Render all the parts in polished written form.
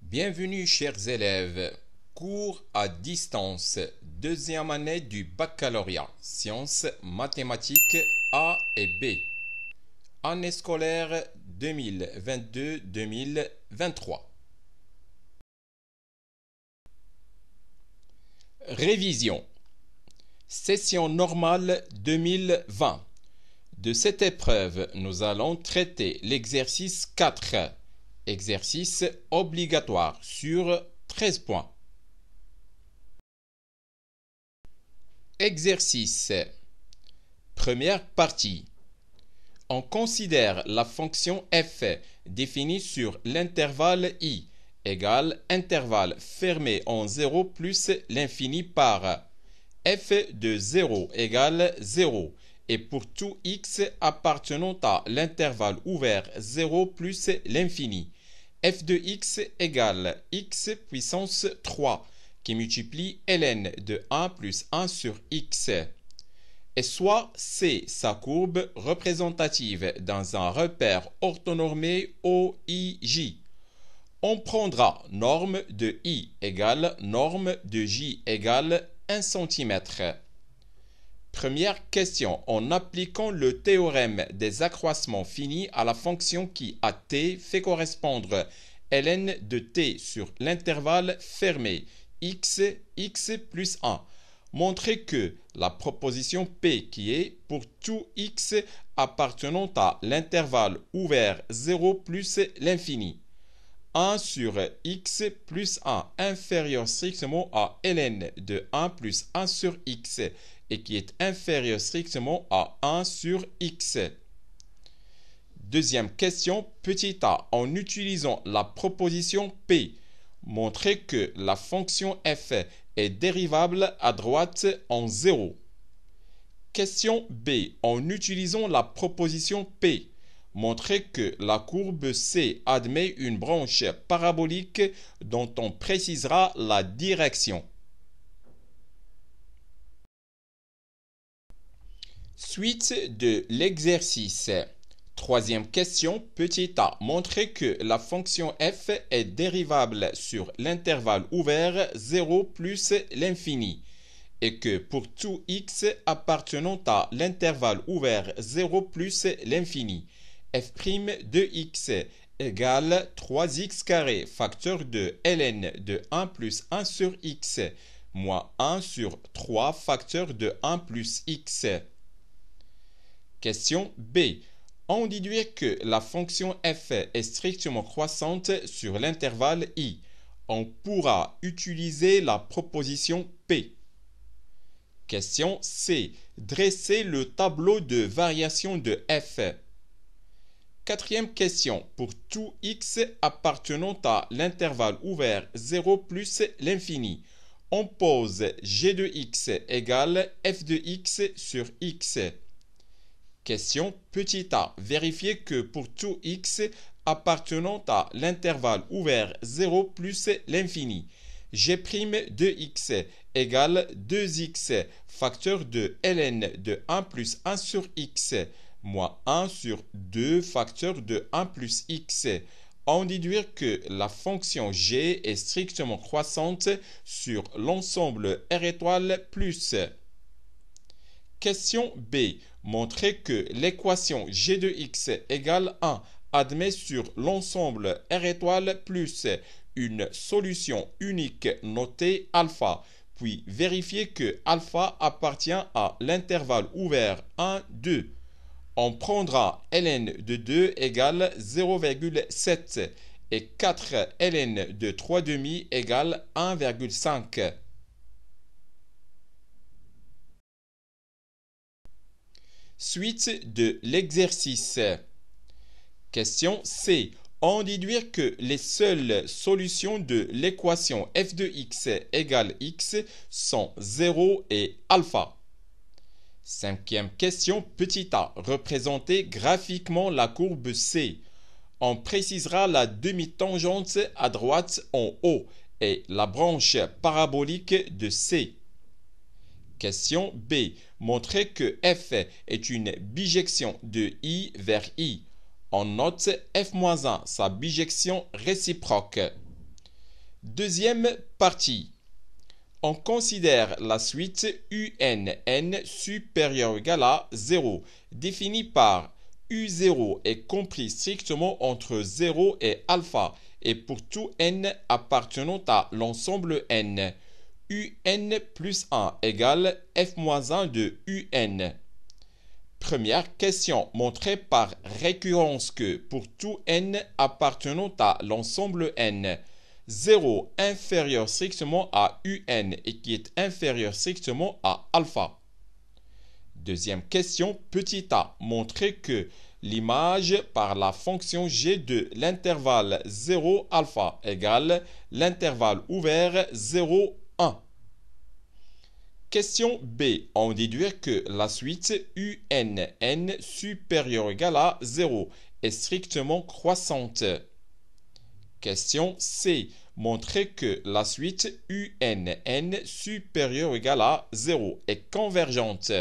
Bienvenue chers élèves, cours à distance, deuxième année du baccalauréat, sciences, mathématiques A et B, année scolaire 2022-2023. Révision. Session normale 2020. De cette épreuve, nous allons traiter l'exercice 4. Exercice obligatoire sur 13 points. Exercice. Première partie. On considère la fonction f définie sur l'intervalle i égale intervalle fermé en 0 plus l'infini par f de 0 égale 0 et pour tout x appartenant à l'intervalle ouvert 0 plus l'infini. F de x égale x puissance 3 qui multiplie ln de 1 plus 1 sur x. Et soit c'est sa courbe représentative dans un repère orthonormé OIJ. On prendra norme de i égale norme de j égale 1 cm. Première question, en appliquant le théorème des accroissements finis à la fonction qui à t fait correspondre ln de t sur l'intervalle fermé x plus 1. Montrez que la proposition P qui est pour tout x appartenant à l'intervalle ouvert 0 plus l'infini 1 sur x plus 1 inférieur strictement à ln de 1 plus 1 sur x et qui est inférieur strictement à 1 sur x. Deuxième question, petit a, en utilisant la proposition P, montrez que la fonction f est dérivable à droite en 0. Question B, en utilisant la proposition P, montrez que la courbe C admet une branche parabolique dont on précisera la direction. Suite de l'exercice. Troisième question, petit a. Montrez que la fonction f est dérivable sur l'intervalle ouvert 0 plus l'infini et que pour tout x appartenant à l'intervalle ouvert 0 plus l'infini, f' de x égale 3x carré facteur de ln de 1 plus 1 sur x moins 1 sur 3 facteur de 1 plus x. Question B. On déduit que la fonction f est strictement croissante sur l'intervalle i. On pourra utiliser la proposition P. Question C. Dresser le tableau de variation de f. Quatrième question. Pour tout x appartenant à l'intervalle ouvert 0 plus l'infini, on pose g de x égale f de x sur x. Question petit a. Vérifiez que pour tout x appartenant à l'intervalle ouvert 0 plus l'infini, g' de x égale 2x facteur de ln de 1 plus 1 sur x moins 1 sur 2 facteur de 1 plus x. On déduit que la fonction g est strictement croissante sur l'ensemble R étoile plus. Question B. Montrez que l'équation g de x égale 1 admet sur l'ensemble R étoile plus une solution unique notée alpha, puis vérifiez que alpha appartient à l'intervalle ouvert 1, 2. On prendra ln de 2 égale 0,7 et 4 ln de 3 demi égale 1,5. Suite de l'exercice. Question C. On déduit que les seules solutions de l'équation f de x égale x sont 0 et alpha. Cinquième question, petit a. Représentez graphiquement la courbe C. On précisera la demi-tangente à droite en haut et la branche parabolique de C. Question B. Montrez que f est une bijection de i vers i. On note f-1, sa bijection réciproque. Deuxième partie. On considère la suite UNN supérieure ou égale à 0, définie par U0 est compris strictement entre 0 et alpha, et pour tout n appartenant à l'ensemble n. UN plus 1 égale f-1 de UN. Première question montrée par récurrence que pour tout n appartenant à l'ensemble n, 0 inférieur strictement à UN et qui est inférieur strictement à alpha. Deuxième question, petit a, montrer que l'image par la fonction g de l'intervalle 0 alpha égale l'intervalle ouvert 0, 1. Question B, on déduit que la suite UNN supérieure ou égale à 0 est strictement croissante. Question C, montrer que la suite UNN supérieure ou égale à 0 est convergente.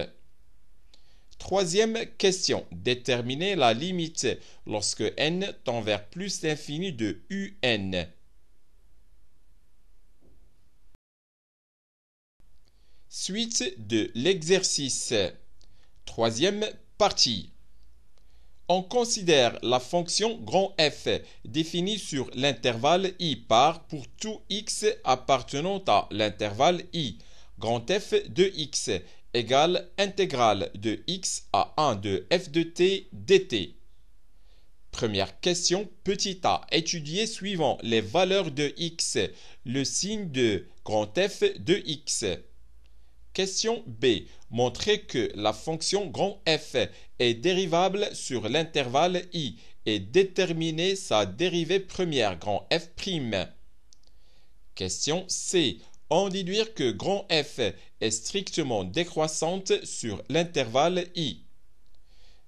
Troisième question, déterminer la limite lorsque n tend vers plus l'infini de UN. Suite de l'exercice. Troisième partie. On considère la fonction grand F définie sur l'intervalle I par pour tout x appartenant à l'intervalle I. Grand F de x égale intégrale de x à 1 de f de t dt. Première question, petit a, étudier suivant les valeurs de x, le signe de grand F de x. Question B, montrer que la fonction grand F est dérivable sur l'intervalle I et déterminer sa dérivée première grand F'. Question C, en déduire que grand F est strictement décroissante sur l'intervalle I.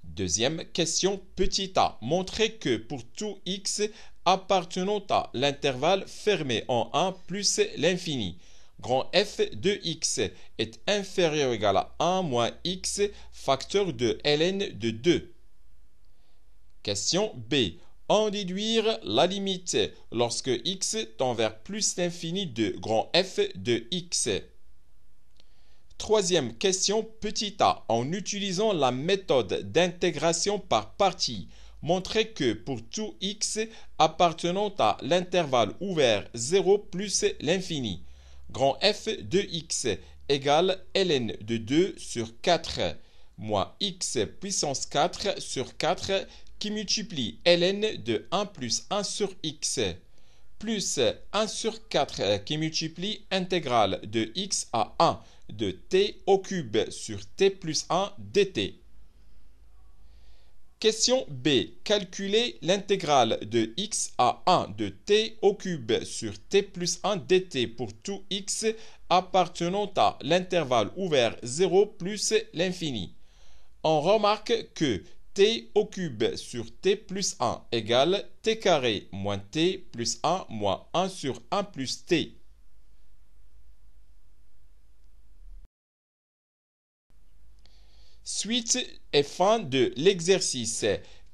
Deuxième question, petit a, montrer que pour tout x appartenant à l'intervalle fermé en 1 plus l'infini, grand F de x est inférieur ou égal à 1 moins x facteur de ln de 2. Question B. En déduire la limite lorsque x tend vers plus l'infini de grand F de x. Troisième question, petit a, en utilisant la méthode d'intégration par partie, montrer que pour tout x appartenant à l'intervalle ouvert 0 plus l'infini, grand F de x égale ln de 2 sur 4 moins x puissance 4 sur 4 qui multiplie ln de 1 plus 1 sur x plus 1 sur 4 qui multiplie intégrale de x à 1 de t au cube sur t plus 1 dt. Question B. Calculer l'intégrale de x à 1 de t au cube sur t plus 1 dt pour tout x appartenant à l'intervalle ouvert 0 plus l'infini. On remarque que t au cube sur t plus 1 égale t carré moins t plus 1 moins 1 sur 1 plus t. Suite et fin de l'exercice.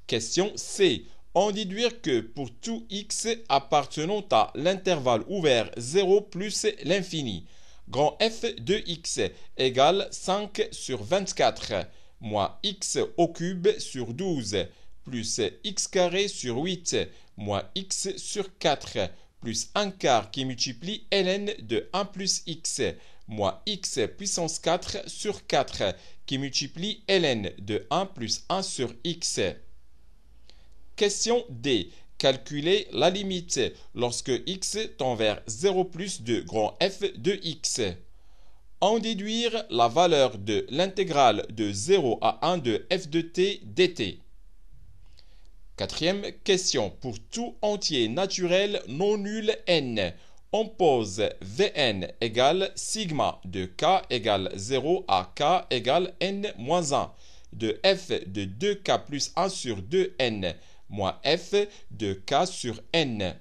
Question C. En déduire que pour tout x appartenant à l'intervalle ouvert 0 plus l'infini, grand F de x égale 5 sur 24 moins x au cube sur 12 plus x carré sur 8 moins x sur 4 plus 1 quart qui multiplie ln de 1 plus x moins x puissance 4 sur 4 qui multiplie ln de 1 plus 1 sur x. Question D. Calculer la limite lorsque x tend vers 0 plus de grand F de x. En déduire la valeur de l'intégrale de 0 à 1 de f de t dt. Quatrième question. Pour tout entier naturel non nul n, on pose Vn égale sigma de k égale 0 à k égale n moins 1 de f de 2k plus 1 sur 2n moins f de k sur n.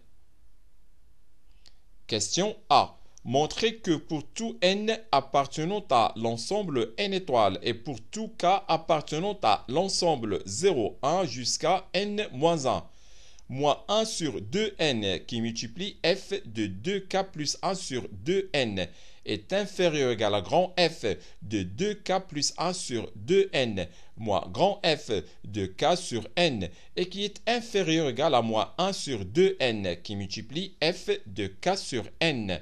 Question A. Montrer que pour tout n appartenant à l'ensemble n étoiles et pour tout k appartenant à l'ensemble 0, 1 jusqu'à n moins 1, moins 1 sur 2n qui multiplie f de 2k plus 1 sur 2n est inférieur ou égal à grand F de 2k plus 1 sur 2n moins grand F de k sur n et qui est inférieur ou égal à moins 1 sur 2n qui multiplie f de k sur n.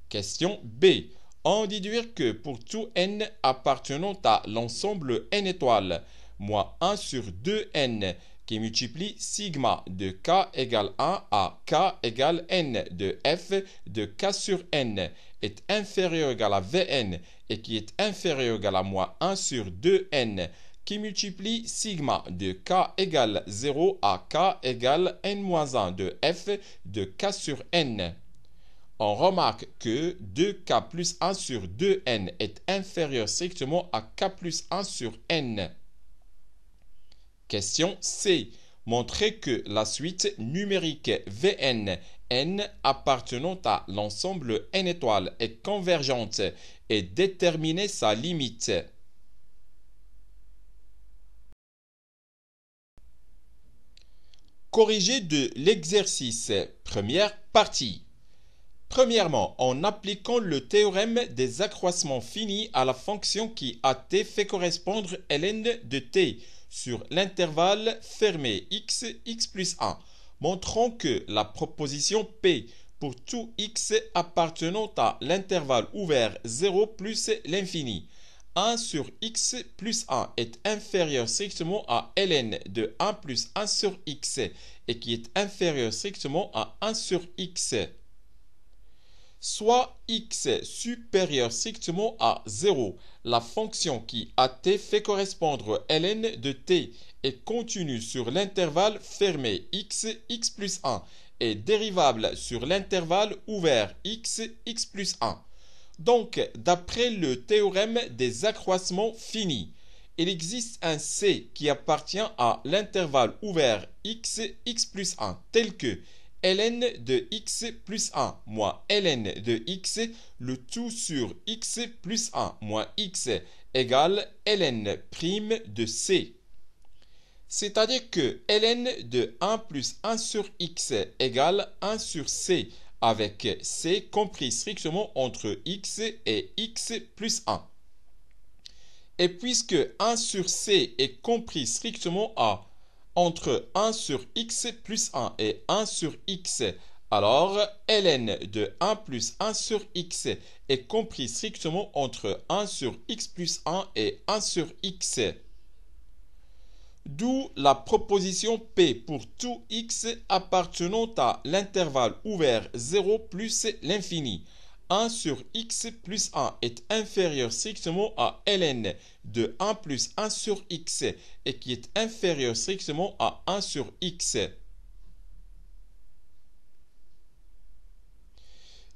Question B. En déduire que pour tout n appartenant à l'ensemble n étoiles, moins 1 sur 2n qui multiplie sigma de k égale 1 à k égale n de f de k sur n est inférieur ou égal à Vn et qui est inférieur ou égal à moins 1 sur 2n qui multiplie sigma de k égale 0 à k égale n-1 de f de k sur n. On remarque que 2k plus 1 sur 2n est inférieur strictement à k plus 1 sur n. Question C. Montrer que la suite numérique Vn, n appartenant à l'ensemble n étoiles est convergente et déterminer sa limite. Corriger de l'exercice. Première partie. Premièrement, en appliquant le théorème des accroissements finis à la fonction qui à t fait correspondre ln de t sur l'intervalle fermé x plus 1, montrons que la proposition P pour tout x appartenant à l'intervalle ouvert 0 plus l'infini, 1 sur x plus 1 est inférieur strictement à ln de 1 plus 1 sur x et qui est inférieur strictement à 1 sur x. Soit x supérieur strictement à 0, la fonction qui à t fait correspondre ln de t est continue sur l'intervalle fermé x plus 1 et dérivable sur l'intervalle ouvert x plus 1. Donc, d'après le théorème des accroissements finis, il existe un c qui appartient à l'intervalle ouvert x plus 1 tel que ln de x plus 1 moins ln de x, le tout sur x plus 1 moins x égale ln prime de c. C'est-à-dire que ln de 1 plus 1 sur x égale 1 sur c, avec c compris strictement entre x et x plus 1. Et puisque 1 sur c est compris strictement entre 1 sur x plus 1 et 1 sur x, alors ln de 1 plus 1 sur x est compris strictement entre 1 sur x plus 1 et 1 sur x. D'où la proposition P pour tout x appartenant à l'intervalle ouvert 0 plus l'infini. 1 sur x plus 1 est inférieur strictement à ln de 1 plus 1 sur x et qui est inférieur strictement à 1 sur x.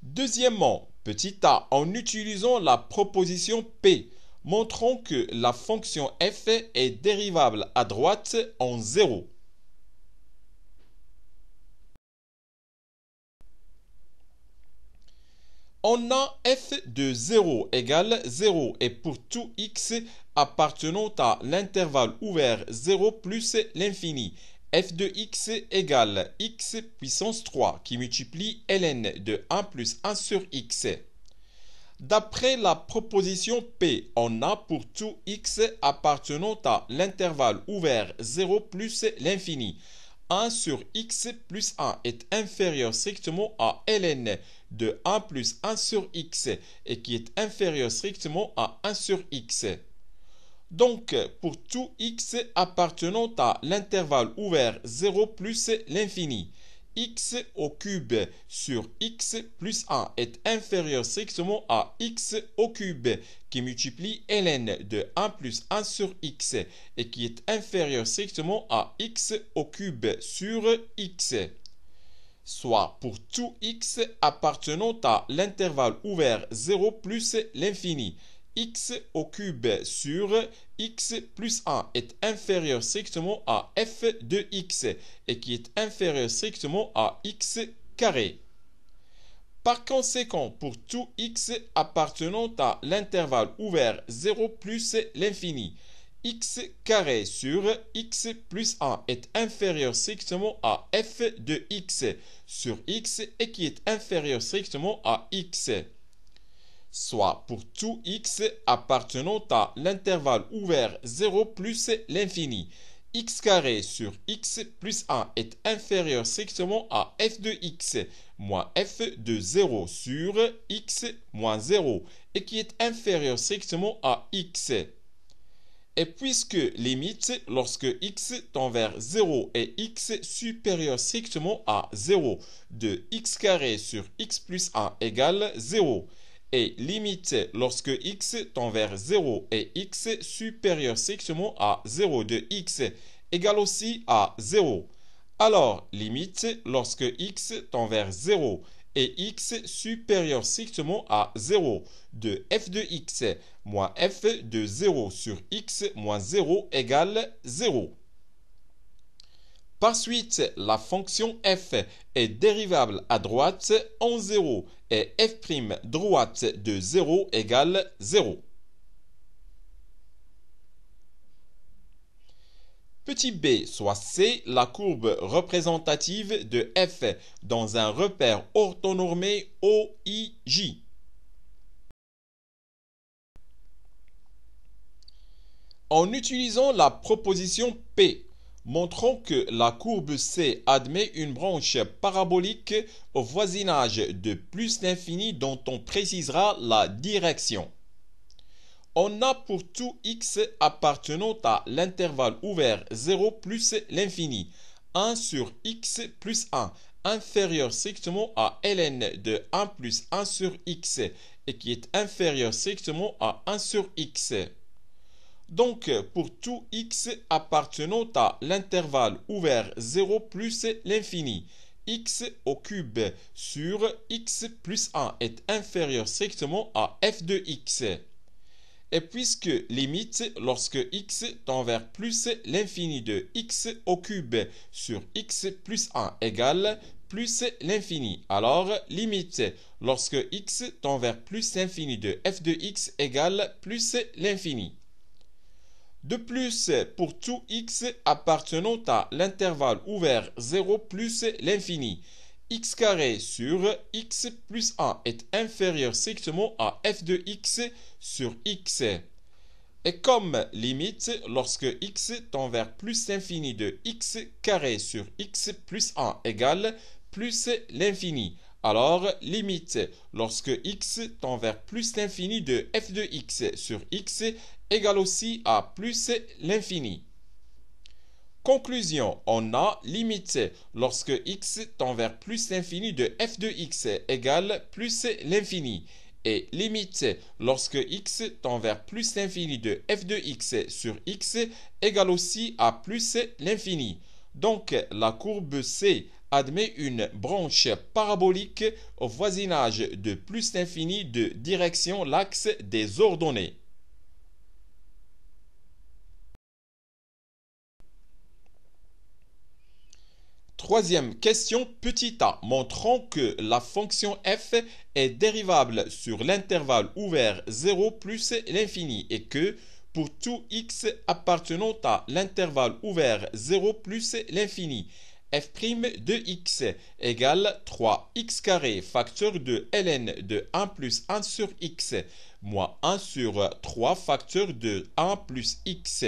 Deuxièmement, petit a, en utilisant la proposition P, montrons que la fonction f est dérivable à droite en 0. On a f de 0 égale 0 et pour tout x appartenant à l'intervalle ouvert 0 plus l'infini, f de x égale x puissance 3 qui multiplie ln de 1 plus 1 sur x. D'après la proposition P, on a pour tout x appartenant à l'intervalle ouvert 0 plus l'infini, 1 sur x plus 1 est inférieur strictement à ln de 1 plus 1 sur x et qui est inférieur strictement à 1 sur x. Donc, pour tout x appartenant à l'intervalle ouvert 0 plus l'infini, x au cube sur x plus 1 est inférieur strictement à x au cube qui multiplie ln de 1 plus 1 sur x et qui est inférieur strictement à x au cube sur x. Soit pour tout x appartenant à l'intervalle ouvert 0 plus l'infini, x au cube sur x plus 1 est inférieur strictement à f de x et qui est inférieur strictement à x carré. Par conséquent, pour tout x appartenant à l'intervalle ouvert 0 plus l'infini, x carré sur x plus 1 est inférieur strictement à f de x sur x et qui est inférieur strictement à x. Soit pour tout x appartenant à l'intervalle ouvert 0 plus l'infini, x carré sur x plus 1 est inférieur strictement à f de x moins f de 0 sur x moins 0 et qui est inférieur strictement à x. Et puisque limite lorsque x tend vers 0 et x supérieur strictement à 0 de x carré sur x plus 1 égale 0, et limite lorsque x tend vers 0 et x supérieur strictement à 0 de x égale aussi à 0. Alors, limite lorsque x tend vers 0 et x supérieur strictement à 0 de f de x moins f de 0 sur x moins 0 égale 0. Par suite, la fonction f est dérivable à droite en 0 et f' droite de 0 égale 0. Petit b, soit C, la courbe représentative de f dans un repère orthonormé OIJ. En utilisant la proposition P, montrons que la courbe C admet une branche parabolique au voisinage de plus l'infini dont on précisera la direction. On a pour tout x appartenant à l'intervalle ouvert 0 plus l'infini, 1 sur x plus 1, inférieur strictement à ln de 1 plus 1 sur x, et qui est inférieur strictement à 1 sur x. Donc, pour tout x appartenant à l'intervalle ouvert 0 plus l'infini, x au cube sur x plus 1 est inférieur strictement à f de x. Et puisque limite lorsque x tend vers plus l'infini de x au cube sur x plus 1 égale plus l'infini, alors limite lorsque x tend vers plus l'infini de f de x égale plus l'infini. De plus, pour tout x appartenant à l'intervalle ouvert 0 plus l'infini, x carré sur x plus 1 est inférieur strictement à f de x sur x. Et comme limite lorsque x tend vers plus l'infini de x carré sur x plus 1 égale plus l'infini, alors limite lorsque x tend vers plus l'infini de f de x sur x égale aussi à plus l'infini. Conclusion, on a limite lorsque x tend vers plus l'infini de f de x égale plus l'infini et limite lorsque x tend vers plus l'infini de f de x sur x égale aussi à plus l'infini. Donc la courbe C admet une branche parabolique au voisinage de plus l'infini de direction l'axe des ordonnées. Troisième question, petit a, montrant que la fonction f est dérivable sur l'intervalle ouvert 0 plus l'infini et que pour tout x appartenant à l'intervalle ouvert 0 plus l'infini, f' de x égale 3x carré facteur de ln de 1 plus 1 sur x moins 1 sur 3 facteur de 1 plus x.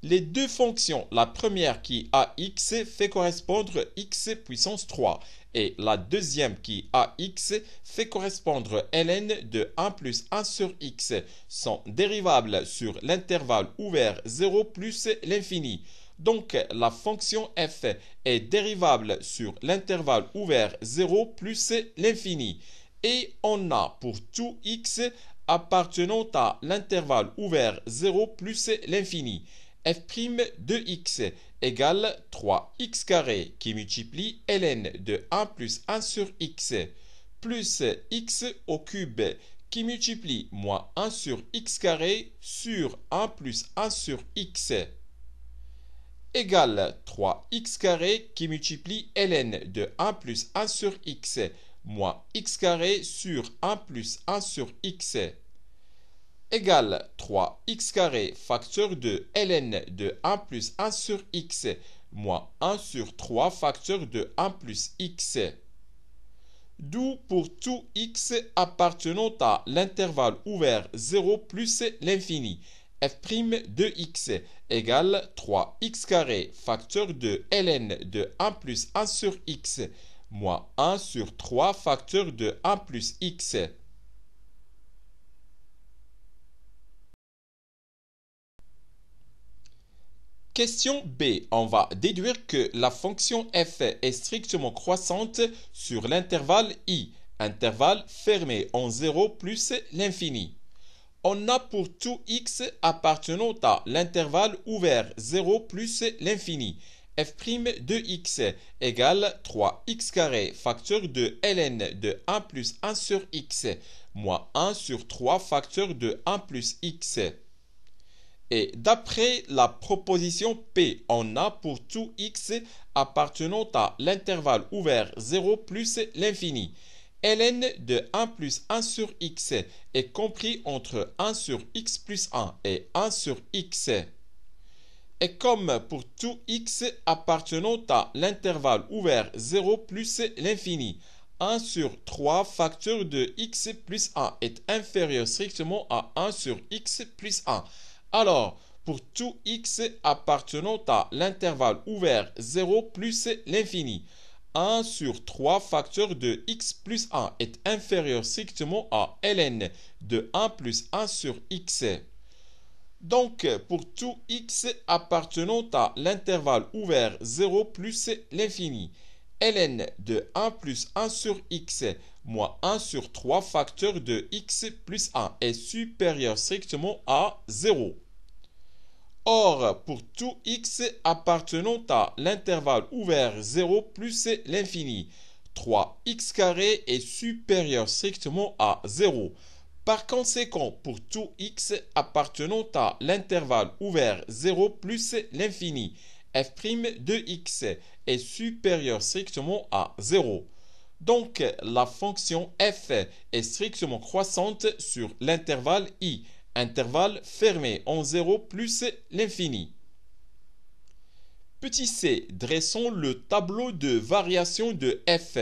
Les deux fonctions, la première qui a x fait correspondre x puissance 3 et la deuxième qui a x fait correspondre ln de 1 plus 1 sur x sont dérivables sur l'intervalle ouvert 0 plus l'infini. Donc la fonction f est dérivable sur l'intervalle ouvert 0 plus l'infini. Et on a pour tout x appartenant à l'intervalle ouvert 0 plus l'infini, f' de x égale 3x carré qui multiplie ln de 1 plus 1 sur x plus x au cube qui multiplie moins 1 sur x carré sur 1 plus 1 sur x égale 3x carré qui multiplie ln de 1 plus 1 sur x moins x carré sur 1 plus 1 sur x. égale 3x carré facteur de ln de 1 plus 1 sur x moins 1 sur 3 facteur de 1 plus x. D'où pour tout x appartenant à l'intervalle ouvert 0 plus l'infini, f' de x égale 3x carré facteur de ln de 1 plus 1 sur x moins 1 sur 3 facteur de 1 plus x. Question B. On va déduire que la fonction f est strictement croissante sur l'intervalle i, intervalle fermé en 0 plus l'infini. On a pour tout x appartenant à l'intervalle ouvert 0 plus l'infini, f' de x égale 3x carré facteur de ln de 1 plus 1 sur x moins 1 sur 3 facteur de 1 plus x. Et d'après la proposition P, on a pour tout x appartenant à l'intervalle ouvert 0 plus l'infini, ln de 1 plus 1 sur x est compris entre 1 sur x plus 1 et 1 sur x. Et comme pour tout x appartenant à l'intervalle ouvert 0 plus l'infini, 1 sur 3 facteur de x plus 1 est inférieur strictement à 1 sur x plus 1. Alors, pour tout x appartenant à l'intervalle ouvert 0 plus l'infini, 1 sur 3 facteur de x plus 1 est inférieur strictement à ln de 1 plus 1 sur x. Donc, pour tout x appartenant à l'intervalle ouvert 0 plus l'infini, ln de 1 plus 1 sur x moins 1 sur 3 facteur de x plus 1 est supérieur strictement à 0. Or, pour tout x appartenant à l'intervalle ouvert 0 plus l'infini, 3x carré est supérieur strictement à 0. Par conséquent, pour tout x appartenant à l'intervalle ouvert 0 plus l'infini, f' de x est supérieur strictement à 0. Donc, la fonction f est strictement croissante sur l'intervalle i, intervalle fermé en 0 plus l'infini. Petit c, dressons le tableau de variation de f.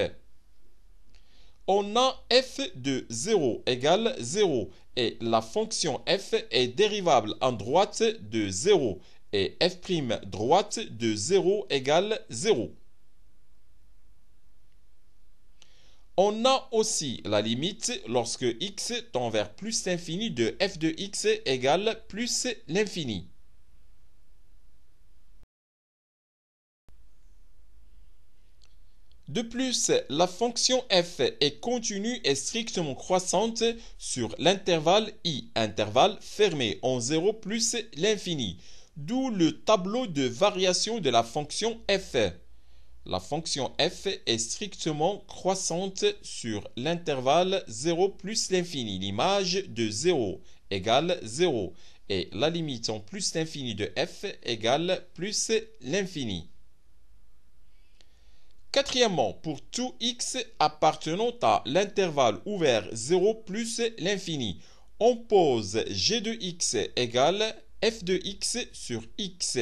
On a f de 0 égale 0 et la fonction f est dérivable en droite de 0 et f' droite de 0 égale 0. On a aussi la limite lorsque x tend vers plus l'infini de f de x égale plus l'infini. De plus, la fonction f est continue et strictement croissante sur l'intervalle i, intervalle fermé en 0 plus l'infini, d'où le tableau de variation de la fonction f. La fonction f est strictement croissante sur l'intervalle 0 plus l'infini, l'image de 0 égale 0, et la limite en plus l'infini de f égale plus l'infini. Quatrièmement, pour tout x appartenant à l'intervalle ouvert 0 plus l'infini, on pose g de x égale f de x sur x.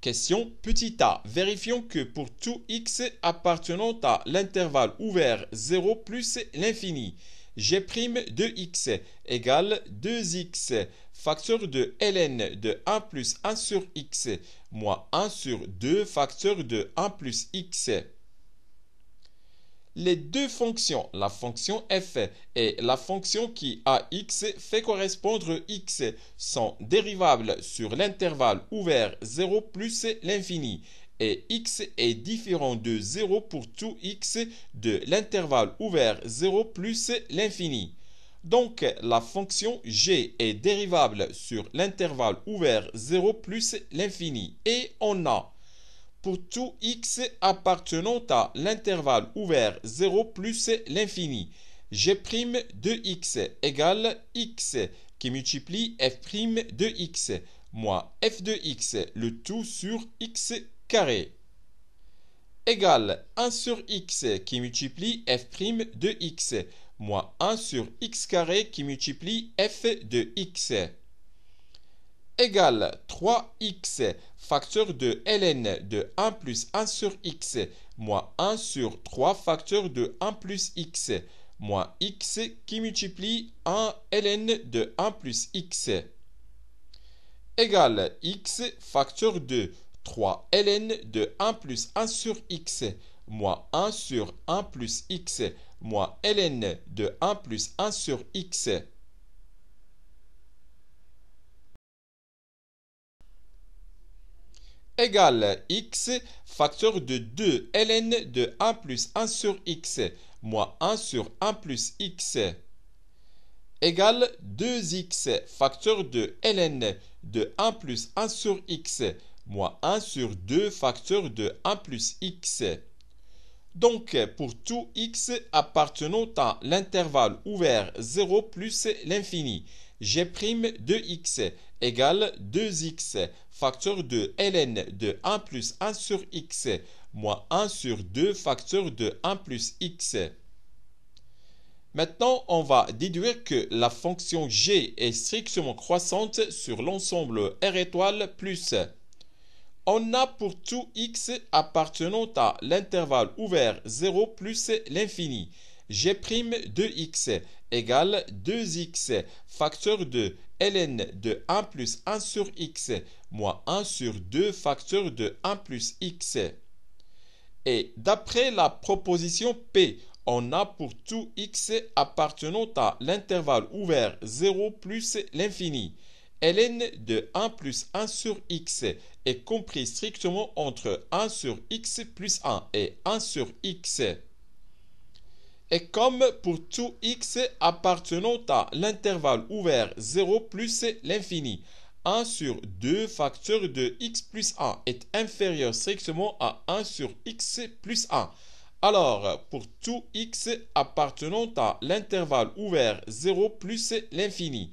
Question petit a. Vérifions que pour tout x appartenant à l'intervalle ouvert 0 plus l'infini, g' de x égale 2x, facteur de ln de 1 plus 1 sur x, moins 1 sur 2 facteur de 1 plus x. Les deux fonctions, la fonction f et la fonction qui a x fait correspondre x, sont dérivables sur l'intervalle ouvert 0 plus l'infini et x est différent de 0 pour tout x de l'intervalle ouvert 0 plus l'infini. Donc, la fonction g est dérivable sur l'intervalle ouvert 0 plus l'infini et on a pour tout x appartenant à l'intervalle ouvert 0 plus l'infini, g' de x égale x qui multiplie f' de x moins f de x, le tout sur x carré, égale 1 sur x qui multiplie f' de x moins 1 sur x carré qui multiplie f de x égale 3x facteur de ln de 1 plus 1 sur x moins 1 sur 3 facteur de 1 plus x moins x qui multiplie 1 ln de 1 plus x égale x facteur de 3 ln de 1 plus 1 sur x moins 1 sur 1 plus x moins ln de 1 plus 1 sur x égale x facteur de 2 ln de 1 plus 1 sur x moins 1 sur 1 plus x égale 2x facteur de ln de 1 plus 1 sur x moins 1 sur 2 facteur de 1 plus x. Donc, pour tout x appartenant à l'intervalle ouvert 0 plus l'infini, g' de x égale 2x facteur de ln de 1 plus 1 sur x moins 1 sur 2 facteur de 1 plus x. Maintenant, on va déduire que la fonction g est strictement croissante sur l'ensemble R étoile plus. On a pour tout x appartenant à l'intervalle ouvert 0 plus l'infini, g' de x égale 2x facteur de ln de 1 plus 1 sur x moins 1 sur 2 facteur de 1 plus x. Et d'après la proposition P, on a pour tout x appartenant à l'intervalle ouvert 0 plus l'infini, ln de 1 plus 1 sur x est compris strictement entre 1 sur x plus 1 et 1 sur x. Et comme pour tout x appartenant à l'intervalle ouvert 0 plus l'infini, 1 sur 2 facteur de x plus 1 est inférieur strictement à 1 sur x plus 1. Alors, pour tout x appartenant à l'intervalle ouvert 0 plus l'infini,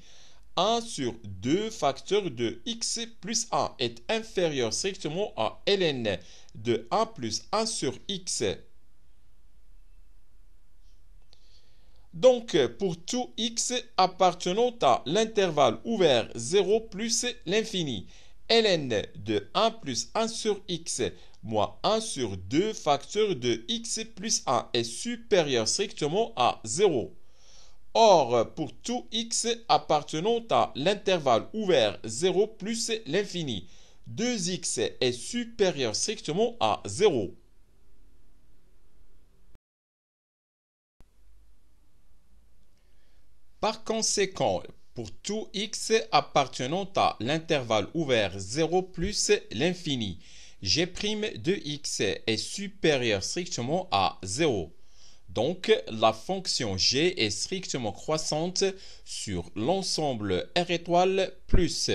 1 sur 2 facteur de x plus 1 est inférieur strictement à ln de 1 plus 1 sur x. Donc, pour tout x appartenant à l'intervalle ouvert 0 plus l'infini, ln de 1 plus 1 sur x moins 1 sur 2 facteur de x plus 1 est supérieur strictement à 0. Or, pour tout x appartenant à l'intervalle ouvert 0 plus l'infini, 2x est supérieur strictement à 0. Par conséquent, pour tout x appartenant à l'intervalle ouvert 0 plus l'infini, g' de x est supérieur strictement à 0. Donc, la fonction g est strictement croissante sur l'ensemble R étoile plus.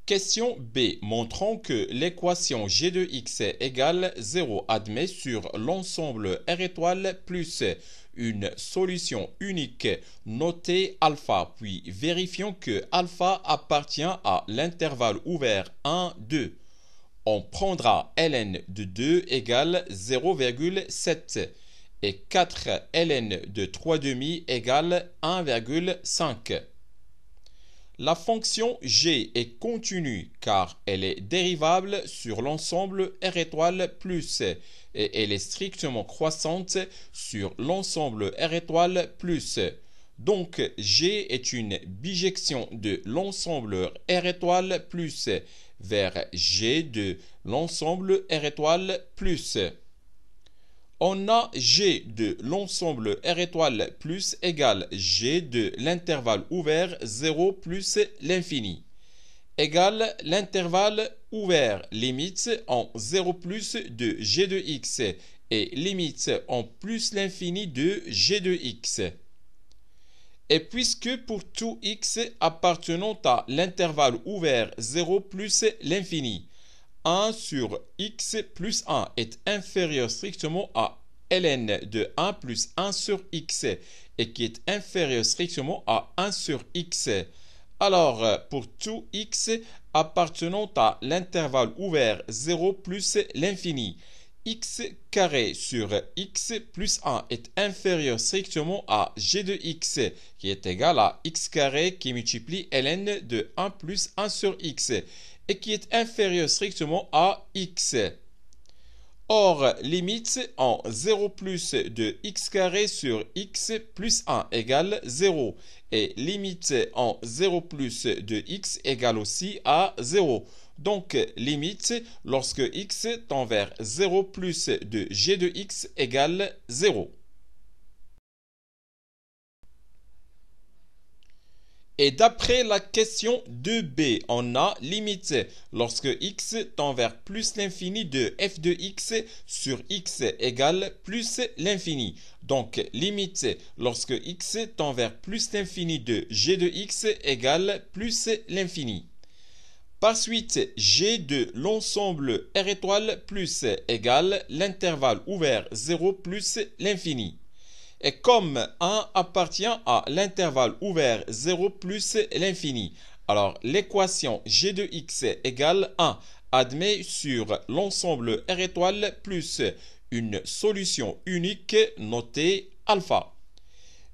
Question B. Montrons que l'équation g de x égale 0 admet sur l'ensemble R étoile plus une solution unique notée alpha, puis vérifions que alpha appartient à l'intervalle ouvert 1, 2. On prendra ln de 2 égale 0,7 et 4 ln de 3 demi égale 1,5. La fonction g est continue car elle est dérivable sur l'ensemble R étoile plus et elle est strictement croissante sur l'ensemble R étoile plus. Donc g est une bijection de l'ensemble R étoile plus vers g de l'ensemble R étoile plus. On a g de l'ensemble R étoile plus égale g de l'intervalle ouvert 0 plus l'infini égale l'intervalle ouvert limite en 0 plus de g de x et limite en plus l'infini de g de x. Et puisque pour tout x appartenant à l'intervalle ouvert 0 plus l'infini, 1 sur x plus 1 est inférieur strictement à ln de 1 plus 1 sur x et qui est inférieur strictement à 1 sur x. Alors, pour tout x appartenant à l'intervalle ouvert 0 plus l'infini, x carré sur x plus 1 est inférieur strictement à g de x qui est égal à x carré qui multiplie ln de 1 plus 1 sur x et qui est inférieur strictement à x. Or, limite en 0 plus de x carré sur x plus 1 égale 0 et limite en 0 plus de x égale aussi à 0. Donc, limite lorsque x tend vers 0 plus de g de x égale 0. Et d'après la question 2b, on a limite lorsque x tend vers plus l'infini de f de x sur x égale plus l'infini. Donc, limite lorsque x tend vers plus l'infini de g de x égale plus l'infini. Par suite, g de l'ensemble R étoile plus égale l'intervalle ouvert 0 plus l'infini. Et comme 1 appartient à l'intervalle ouvert 0 plus l'infini, alors l'équation g de x égale 1 admet sur l'ensemble R étoile plus une solution unique notée alpha.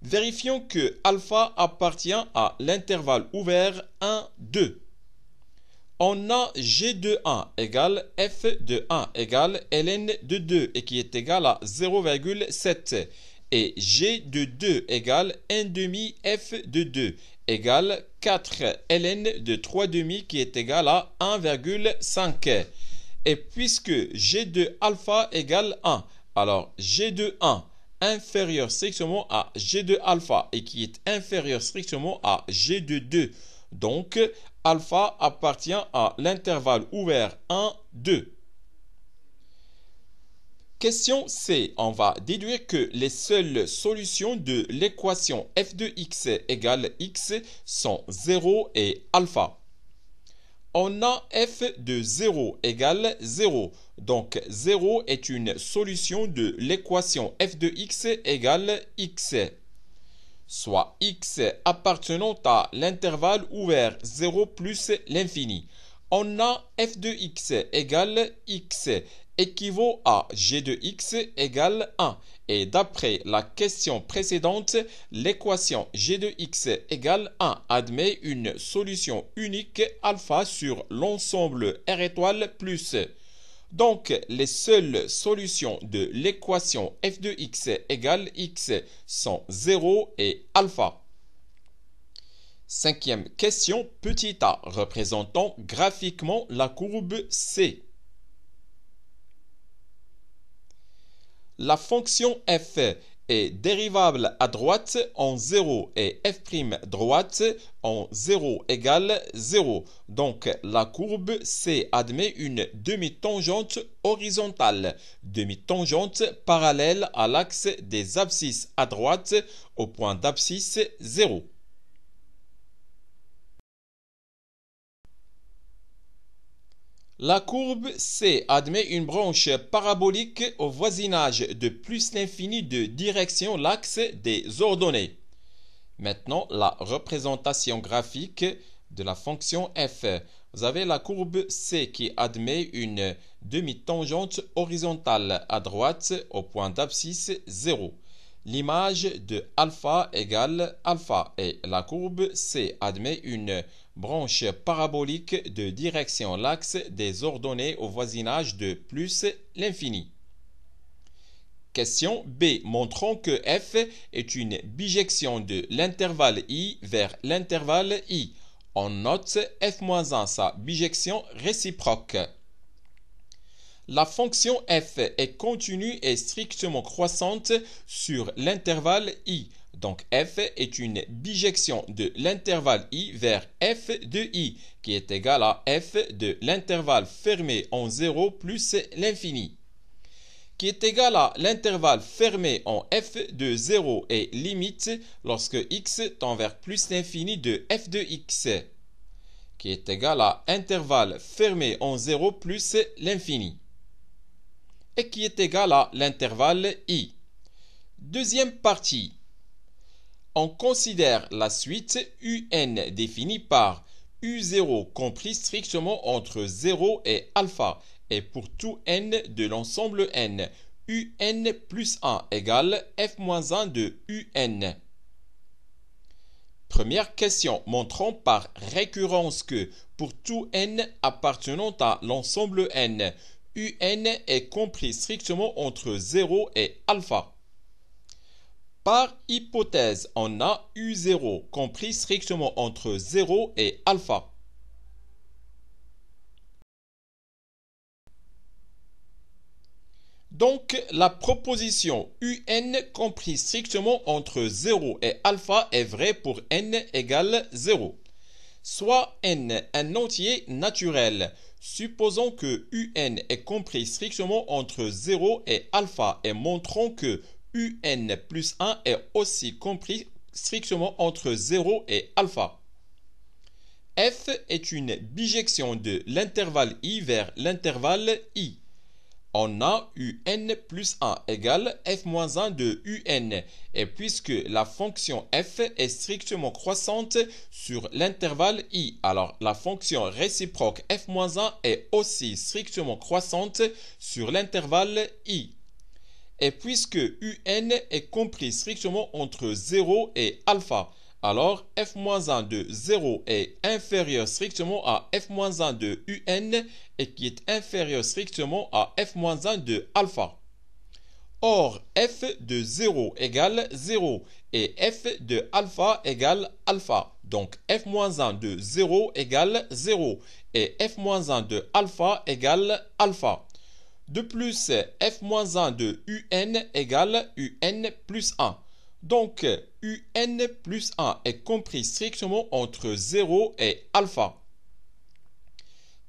Vérifions que alpha appartient à l'intervalle ouvert 1, 2. On a g de 1 égale f de 1 égale ln de 2 et qui est égal à 0,7. Et g de 2 égale 1 demi f de 2 égale 4 ln de 3 demi qui est égal à 1,5. Et puisque g de alpha égale 1, alors g de 1 inférieur strictement à g de alpha et qui est inférieur strictement à g de 2. Donc, alpha appartient à l'intervalle ouvert 1, 2. Question C. On va déduire que les seules solutions de l'équation f de x égale x sont 0 et alpha. On a f de 0 égale 0. Donc 0 est une solution de l'équation f de x égale x. Soit x appartenant à l'intervalle ouvert 0 plus l'infini. On a f de x égale x équivaut à g de x égale 1. Et d'après la question précédente, l'équation g de x égale 1 admet une solution unique alpha sur l'ensemble R étoile plus. Donc, les seules solutions de l'équation f de x égale x sont 0 et alpha. Cinquième question, petit a, représentant graphiquement la courbe C. La fonction f est dérivable à droite en 0 et f' droite en 0 égale 0. Donc, la courbe C admet une demi-tangente horizontale, demi-tangente parallèle à l'axe des abscisses à droite au point d'abscisse 0. La courbe C admet une branche parabolique au voisinage de plus l'infini de direction l'axe des ordonnées. Maintenant, la représentation graphique de la fonction f. Vous avez la courbe C qui admet une demi-tangente horizontale à droite au point d'abscisse 0. L'image de alpha égale alpha et la courbe C admet une branche parabolique de direction l'axe des ordonnées au voisinage de plus l'infini. Question B. Montrons que f est une bijection de l'intervalle i vers l'intervalle i. On note f-1 sa bijection réciproque. La fonction f est continue et strictement croissante sur l'intervalle i. Donc f est une bijection de l'intervalle i vers f de i, qui est égal à f de l'intervalle fermé en 0 plus l'infini, qui est égal à l'intervalle fermé en f de 0 et limite lorsque x tend vers plus l'infini de f de x, qui est égal à intervalle fermé en 0 plus l'infini, et qui est égal à l'intervalle i. Deuxième partie. On considère la suite un définie par u0 compris strictement entre 0 et alpha et pour tout n de l'ensemble n, un plus 1 égale f-1 de un. Première question, montrons par récurrence que pour tout n appartenant à l'ensemble n, un est compris strictement entre 0 et alpha. Par hypothèse, on a u0 compris strictement entre 0 et alpha. Donc, la proposition un compris strictement entre 0 et alpha est vraie pour n égale 0. Soit n un entier naturel. Supposons que un est compris strictement entre 0 et alpha et montrons que un plus 1 est aussi compris strictement entre 0 et alpha. F est une bijection de l'intervalle i vers l'intervalle i. On a un plus 1 égale f-1 de un. Et puisque la fonction f est strictement croissante sur l'intervalle i, alors la fonction réciproque f-1 est aussi strictement croissante sur l'intervalle i. Et puisque un est compris strictement entre 0 et alpha, alors f-1 de 0 est inférieur strictement à f-1 de un et qui est inférieur strictement à f-1 de alpha. Or, f de 0 égale 0 et f de alpha égale alpha. Donc, f-1 de 0 égale 0 et f-1 de alpha égale alpha. De plus, f-1 de un égale un plus 1. Donc, un plus 1 est compris strictement entre 0 et alpha.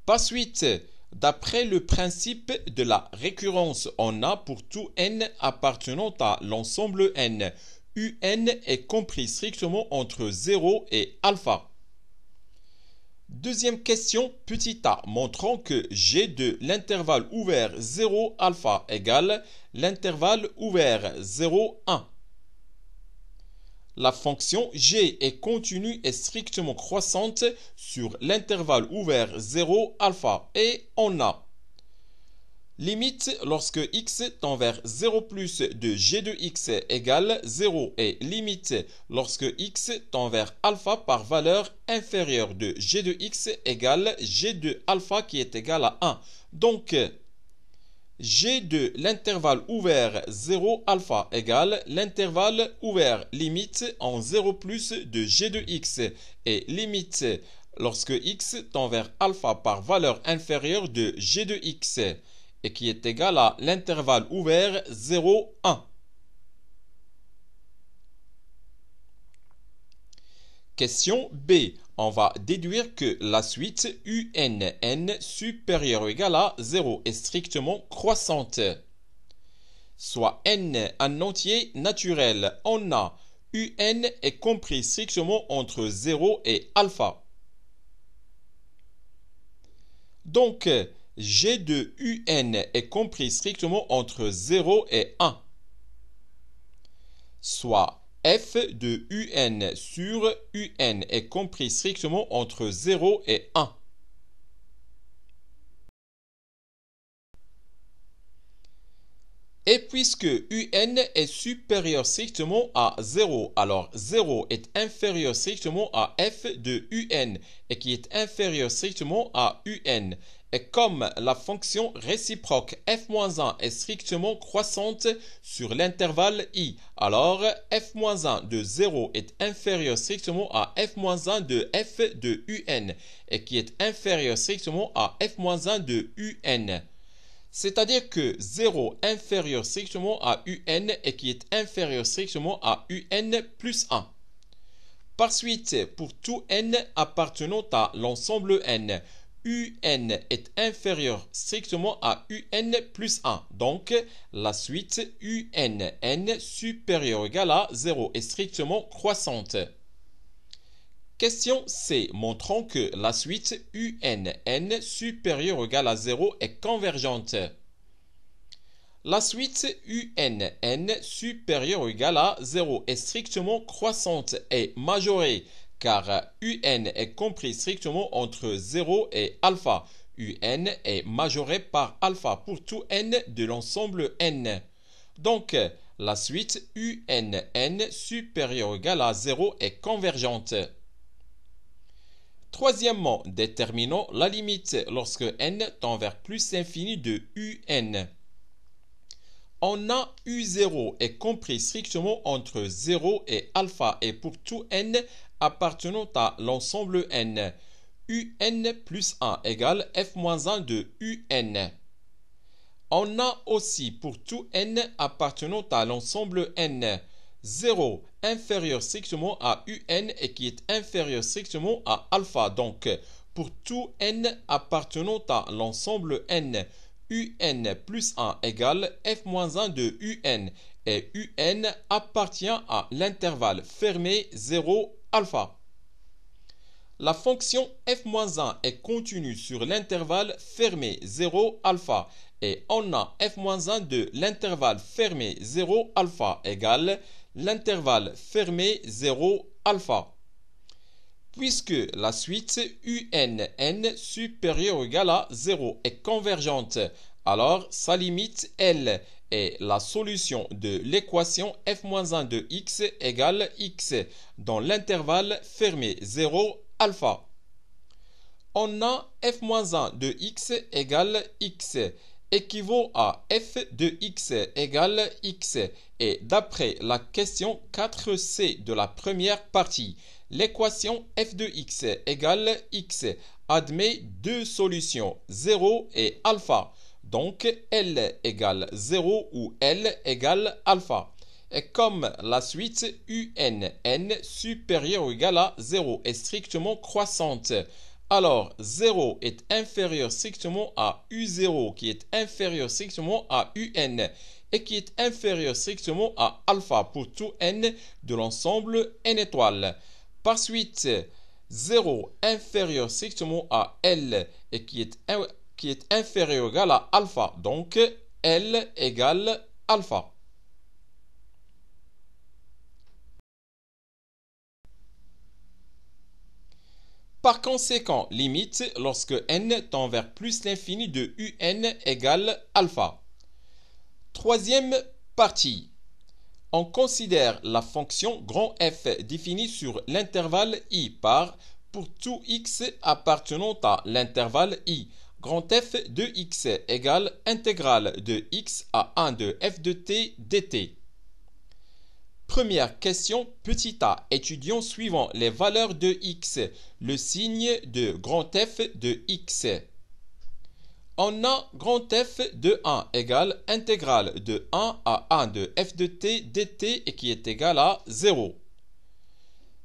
Par suite, d'après le principe de la récurrence, on a pour tout n appartenant à l'ensemble n, un est compris strictement entre 0 et alpha. Deuxième question, petit a, montrant que g de l'intervalle ouvert 0 alpha égale l'intervalle ouvert 0 1. La fonction g est continue et strictement croissante sur l'intervalle ouvert 0 alpha et on a limite lorsque x tend vers 0 plus de g de x égale 0 et limite lorsque x tend vers alpha par valeur inférieure de g de x égale g de alpha qui est égal à 1. Donc, g de l'intervalle ouvert 0 alpha égale l'intervalle ouvert limite en 0 plus de g de x et limite lorsque x tend vers alpha par valeur inférieure de g de x et qui est égal à l'intervalle ouvert 0, 1. Question B. On va déduire que la suite n supérieure ou égale à 0 est strictement croissante. Soit n un entier naturel. On a un est compris strictement entre 0 et alpha. Donc, g de un est compris strictement entre 0 et 1. Soit f de un sur un est compris strictement entre 0 et 1. Et puisque un est supérieur strictement à 0, alors 0 est inférieur strictement à f de un et qui est inférieur strictement à un. Et comme la fonction réciproque f-1 est strictement croissante sur l'intervalle i, alors f-1 de 0 est inférieur strictement à f-1 de f de un et qui est inférieur strictement à f-1 de un. C'est-à-dire que 0 inférieur strictement à un et qui est inférieur strictement à un plus 1. Par suite, pour tout n appartenant à l'ensemble n, un est inférieur strictement à un plus 1. Donc, la suite n supérieure ou égale à 0 est strictement croissante. Question C. Montrons que la suite n supérieure ou égale à 0 est convergente. La suite n supérieure ou égale à 0 est strictement croissante et majorée car un est compris strictement entre 0 et alpha. un est majoré par alpha pour tout n de l'ensemble n. Donc, la suite un supérieur ou égal à 0 est convergente. Troisièmement, déterminons la limite lorsque n tend vers plus l'infini de un. On a u0 est compris strictement entre 0 et alpha et pour tout n appartenant à l'ensemble n. Un plus 1 égale f-1 de un. On a aussi pour tout n appartenant à l'ensemble n 0 inférieur strictement à un et qui est inférieur strictement à alpha. Donc, pour tout n appartenant à l'ensemble n, un plus 1 égale f-1 de un et un appartient à l'intervalle fermé 0 alpha. La fonction f-1 est continue sur l'intervalle fermé 0 alpha et on a f-1 de l'intervalle fermé 0 alpha égale l'intervalle fermé 0 alpha. Puisque la suite n supérieure ou égale à 0 est convergente, alors sa limite L est la solution de l'équation f-1 de x égale x dans l'intervalle fermé 0 alpha. On a f-1 de x égale x équivaut à f de x égale x et d'après la question 4c de la première partie, l'équation f de x égale x admet deux solutions 0 et alpha. Donc L égale 0 ou L égale alpha. Et comme la suite n supérieure ou égale à 0 est strictement croissante, alors 0 est inférieur strictement à u0 qui est inférieur strictement à un et qui est inférieur strictement à alpha pour tout n de l'ensemble n étoiles. Par suite, 0 inférieur strictement à L et qui est inférieur ou égal à alpha. Donc, L égale alpha. Par conséquent, limite lorsque n tend vers plus l'infini de un égale alpha. Troisième partie. On considère la fonction grand F définie sur l'intervalle I par pour tout x appartenant à l'intervalle I. Grand F de x égale intégrale de x à 1 de f de t dt. Première question, petit a. Étudions suivant les valeurs de x, le signe de grand F de x. On a grand F de 1 égale intégrale de 1 à 1 de f de t dt et qui est égal à 0.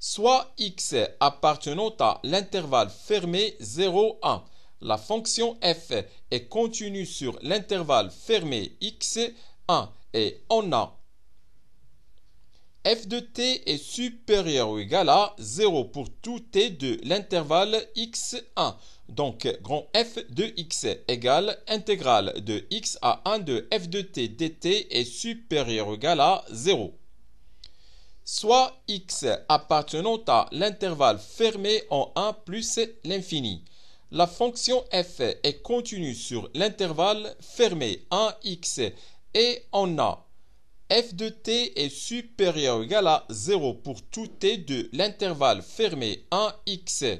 Soit x appartenant à l'intervalle fermé 0, 1. La fonction f est continue sur l'intervalle fermé x, 1 et on a f de t est supérieur ou égal à 0 pour tout t de l'intervalle x1. Donc, grand f de x égale intégrale de x à 1 de f de t dt est supérieur ou égal à 0. Soit x appartenant à l'intervalle fermé en 1 plus l'infini. La fonction f est continue sur l'intervalle fermé 1x et on a f de t est supérieur ou égal à 0 pour tout t de l'intervalle fermé 1x.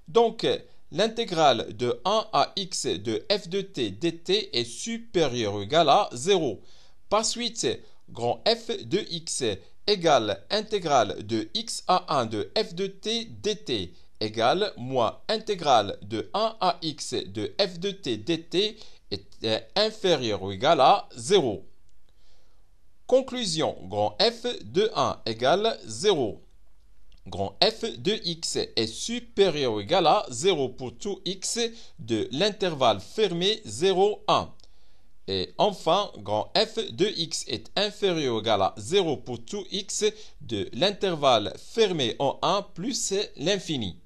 Donc, l'intégrale de 1 à x de f de t dt est supérieur ou égal à 0. Par suite, grand f de x égale intégrale de x à 1 de f de t dt égale moins intégrale de 1 à x de f de t dt est inférieur ou égal à 0. Conclusion, grand F de 1 égale 0. Grand F de x est supérieur ou égal à 0 pour tout x de l'intervalle fermé 0, 1. Et enfin, grand F de x est inférieur ou égal à 0 pour tout x de l'intervalle fermé en 1 plus l'infini.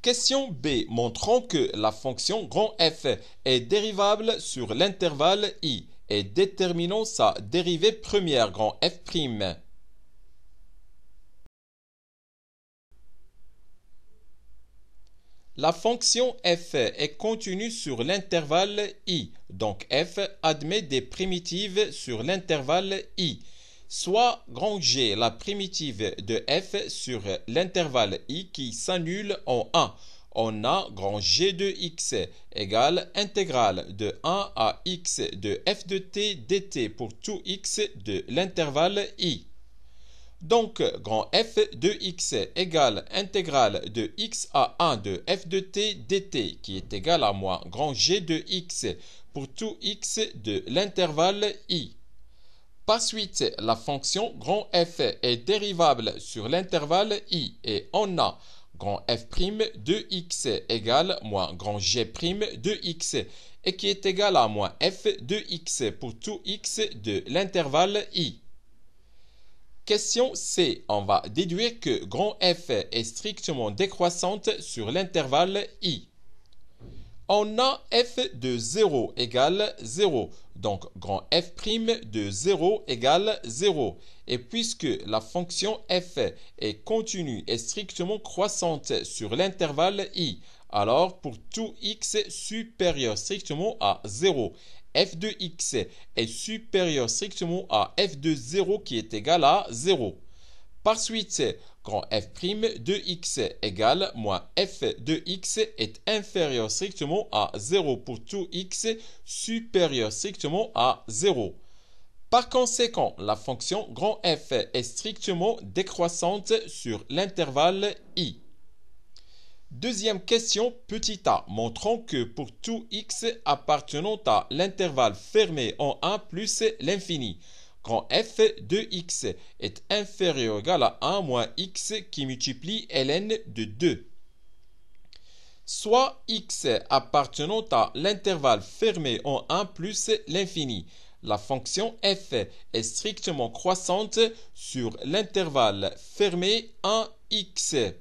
Question B. Montrons que la fonction grand F est dérivable sur l'intervalle I et déterminons sa dérivée première grand F'. La fonction f est contenue sur l'intervalle i, donc f admet des primitives sur l'intervalle i. Soit grand G la primitive de f sur l'intervalle i qui s'annule en 1. On a grand G de x égale intégrale de 1 à x de f de t dt pour tout x de l'intervalle i. Donc, grand f de x égale intégrale de x à 1 de f de t dt qui est égal à moins grand G de x pour tout x de l'intervalle i. Par suite, la fonction grand f est dérivable sur l'intervalle i et on a grand f' de x égale moins grand g' de x et qui est égal à moins f de x pour tout x de l'intervalle i. Question C. On va déduire que grand f est strictement décroissante sur l'intervalle i. On a f de 0 égale 0. Donc, grand f' de 0 égale 0. Et puisque la fonction f est continue et strictement croissante sur l'intervalle i, alors pour tout x supérieur strictement à 0, f de x est supérieur strictement à f de 0 qui est égal à 0. Par suite, grand f' de x égale moins f de x est inférieur strictement à 0 pour tout x supérieur strictement à 0. Par conséquent, la fonction grand f est strictement décroissante sur l'intervalle i. Deuxième question, petit a, montrant que pour tout x appartenant à l'intervalle fermé en 1 plus l'infini, grand f de x est inférieur ou égal à 1 moins x qui multiplie ln de 2. Soit x appartenant à l'intervalle fermé en 1 plus l'infini. La fonction f est strictement croissante sur l'intervalle fermé 1x.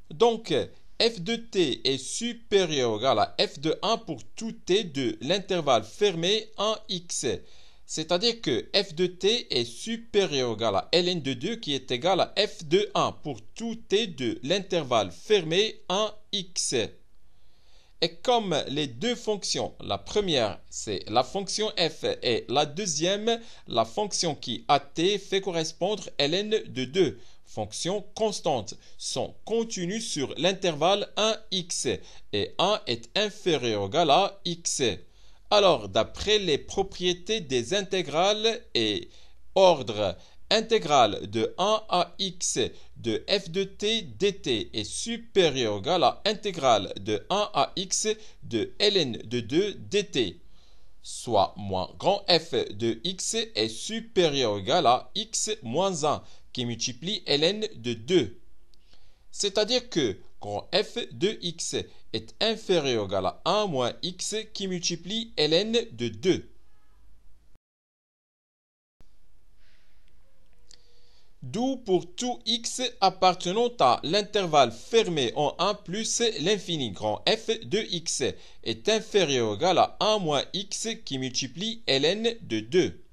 Donc, f de t est supérieur ou égal à f de 1 pour tout t de l'intervalle fermé 1x. C'est-à-dire que f de t est supérieur ou égal à ln de 2 qui est égal à f de 1 pour tout t de l'intervalle fermé 1x. Et comme les deux fonctions, la première c'est la fonction f et la deuxième la fonction qui at fait correspondre ln de 2, fonction constante, sont continues sur l'intervalle 1x et 1 est inférieur ou égal à x. Alors, d'après les propriétés des intégrales et ordre intégral de 1 à x de f de t dt est supérieur ou égal à intégrale de 1 à x de ln de 2 dt, soit moins grand f de x est supérieur ou égal à x moins 1 qui multiplie ln de 2. C'est-à-dire que grand f de x est inférieur ou égal à 1 moins x qui multiplie ln de 2. D'où pour tout x appartenant à l'intervalle fermé en 1 plus l'infini, grand f de x est inférieur ou égal à 1 moins x qui multiplie ln de 2.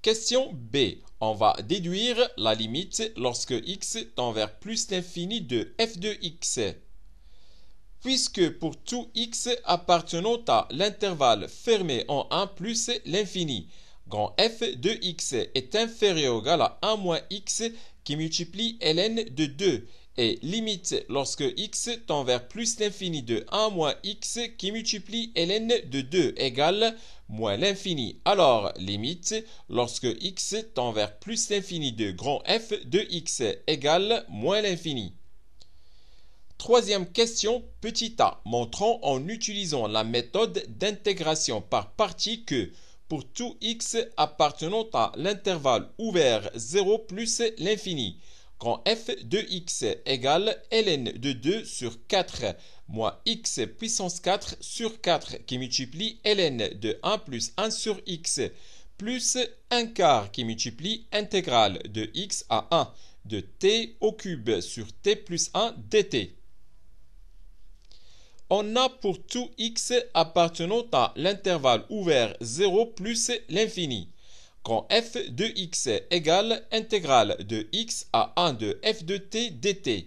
Question B. On va déduire la limite lorsque x tend vers plus l'infini de f de x. Puisque pour tout x appartenant à l'intervalle fermé en 1 plus l'infini, grand f de x est inférieur ou égal à 1 moins x qui multiplie ln de 2 et limite lorsque x tend vers plus l'infini de 1 moins x qui multiplie ln de 2 égale moins l'infini. Alors, limite lorsque x tend vers plus l'infini de grand f de x égale moins l'infini. Troisième question, petit a, montrant en utilisant la méthode d'intégration par partie que pour tout x appartenant à l'intervalle ouvert 0 plus l'infini, quand f de x égale ln de 2 sur 4 moins x puissance 4 sur 4 qui multiplie ln de 1 plus 1 sur x plus 1 quart qui multiplie intégrale de x à 1 de t au cube sur t plus 1 dt. On a pour tout x appartenant à l'intervalle ouvert 0 plus l'infini, quand f de x égale intégrale de x à 1 de f de t dt.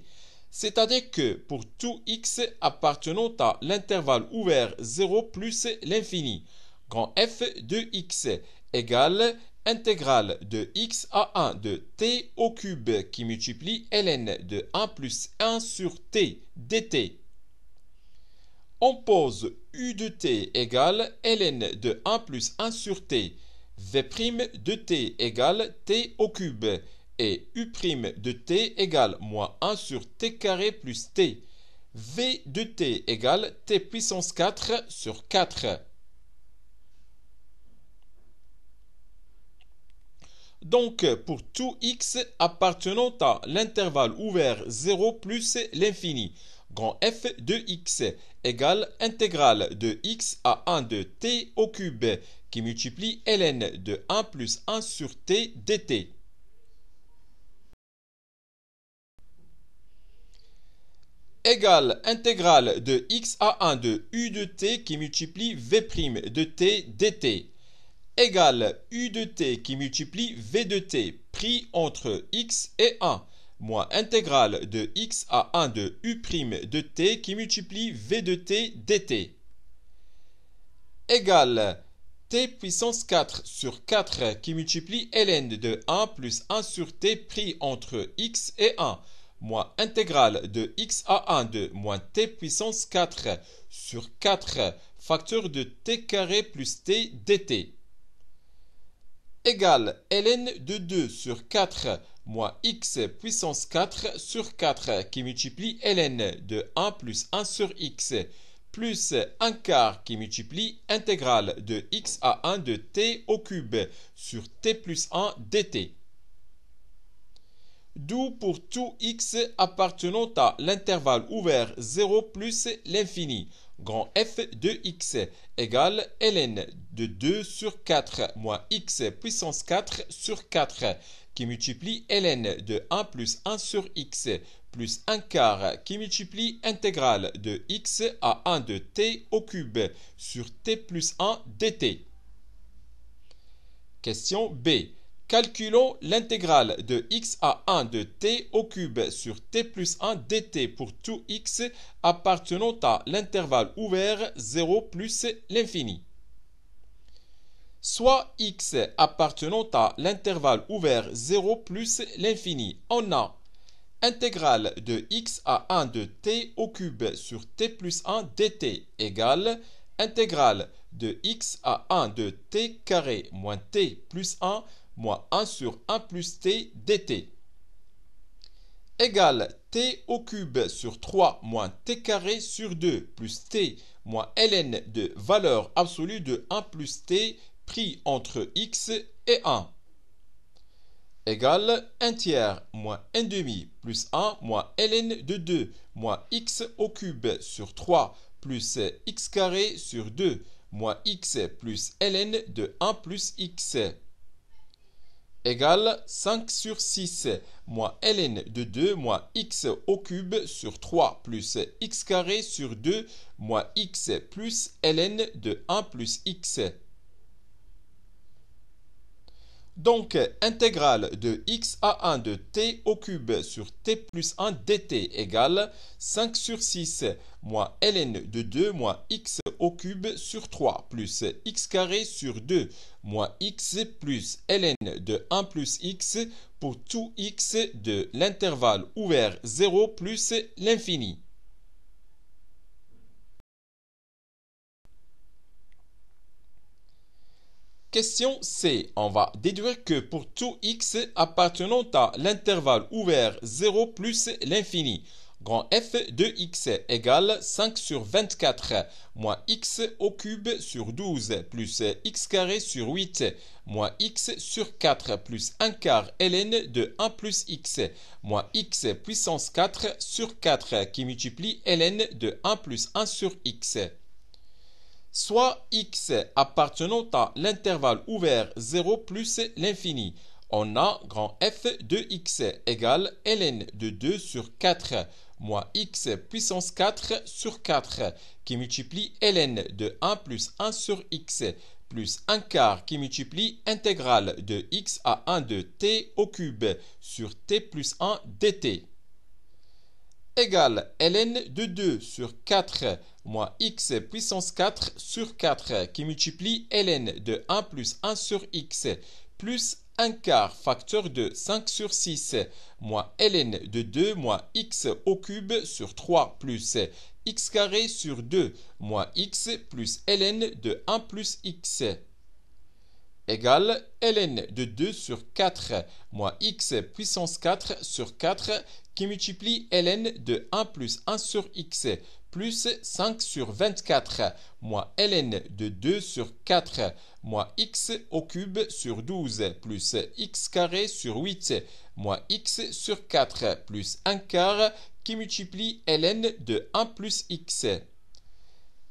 C'est-à-dire que pour tout x appartenant à l'intervalle ouvert 0 plus l'infini, grand f de x égale intégrale de x à 1 de t au cube qui multiplie ln de 1 plus 1 sur t dt. On pose u de t égale ln de 1 plus 1 sur t, v' de t égale t au cube, et u' de t égale moins 1 sur t carré plus t. V de t égale t puissance 4 sur 4. Donc, pour tout x appartenant à l'intervalle ouvert 0 plus l'infini, grand f de x égale intégrale de x à 1 de t au cube qui multiplie ln de 1 plus 1 sur t dt. Égale intégrale de x à 1 de u de t qui multiplie v' de t dt. Égale u de t qui multiplie v de t pris entre x et 1, moins intégrale de x à 1 de u' de t qui multiplie v de t dt. Égale t puissance 4 sur 4 qui multiplie ln de 1 plus 1 sur t pris entre x et 1, moins intégrale de x à 1 de moins t puissance 4 sur 4 facteur de t carré plus t dt. Égale ln de 2 sur 4 moins x puissance 4 sur 4 qui multiplie ln de 1 plus 1 sur x plus 1 quart qui multiplie intégrale de x à 1 de t au cube sur t plus 1 dt. D'où pour tout x appartenant à l'intervalle ouvert 0 plus l'infini, grand f de x égale ln de 2 sur 4 moins x puissance 4 sur 4 qui multiplie ln de 1 plus 1 sur x plus 1 quart qui multiplie intégrale de x à 1 de t au cube sur t plus 1 dt. Question B. Calculons l'intégrale de x à 1 de t au cube sur t plus 1 dt pour tout x appartenant à l'intervalle ouvert 0 plus l'infini. Soit x appartenant à l'intervalle ouvert 0 plus l'infini, on a intégrale de x à 1 de t au cube sur t plus 1 dt égale intégrale de x à 1 de t carré moins t plus 1 moins 1 sur 1 plus t dt. Égale t au cube sur 3 moins t carré sur 2 plus t moins ln de valeur absolue de 1 plus t pris entre x et 1. Égale 1 tiers moins 1 demi plus 1 moins ln de 2 moins x au cube sur 3 plus x carré sur 2 moins x plus ln de 1 plus x. Égale 5 sur 6 moins ln de 2 moins x au cube sur 3 plus x carré sur 2 moins x plus ln de 1 plus x. Donc, intégrale de x à 1 de t au cube sur t plus 1 dt égale 5 sur 6 moins ln de 2 moins x au cube sur 3 plus x carré sur 2 moins x plus ln de 1 plus x pour tout x de l'intervalle ouvert 0 plus l'infini. Question C. On va déduire que pour tout x appartenant à l'intervalle ouvert 0 plus l'infini, grand f de x égale 5 sur 24 moins x au cube sur 12 plus x carré sur 8 moins x sur 4 plus 1 quart ln de 1 plus x moins x puissance 4 sur 4 qui multiplie ln de 1 plus 1 sur x. Soit x appartenant à l'intervalle ouvert 0 plus l'infini, on a grand f de x égale ln de 2 sur 4 moins x puissance 4 sur 4 qui multiplie ln de 1 plus 1 sur x plus 1 quart qui multiplie intégrale de x à 1 de t au cube sur t plus 1 dt. égale ln de 2 sur 4 moins x puissance 4 sur 4 qui multiplie ln de 1 plus 1 sur x plus 1 quart facteur de 5 sur 6 moins ln de 2 moins x au cube sur 3 plus x carré sur 2 moins x plus ln de 1 plus x égale ln de 2 sur 4 moins x puissance 4 sur 4 qui multiplie ln de 1 plus 1 sur x plus 5 sur 24 moins ln de 2 sur 4 moins x au cube sur 12 plus x carré sur 8 moins x sur 4 plus 1 quart qui multiplie ln de 1 plus x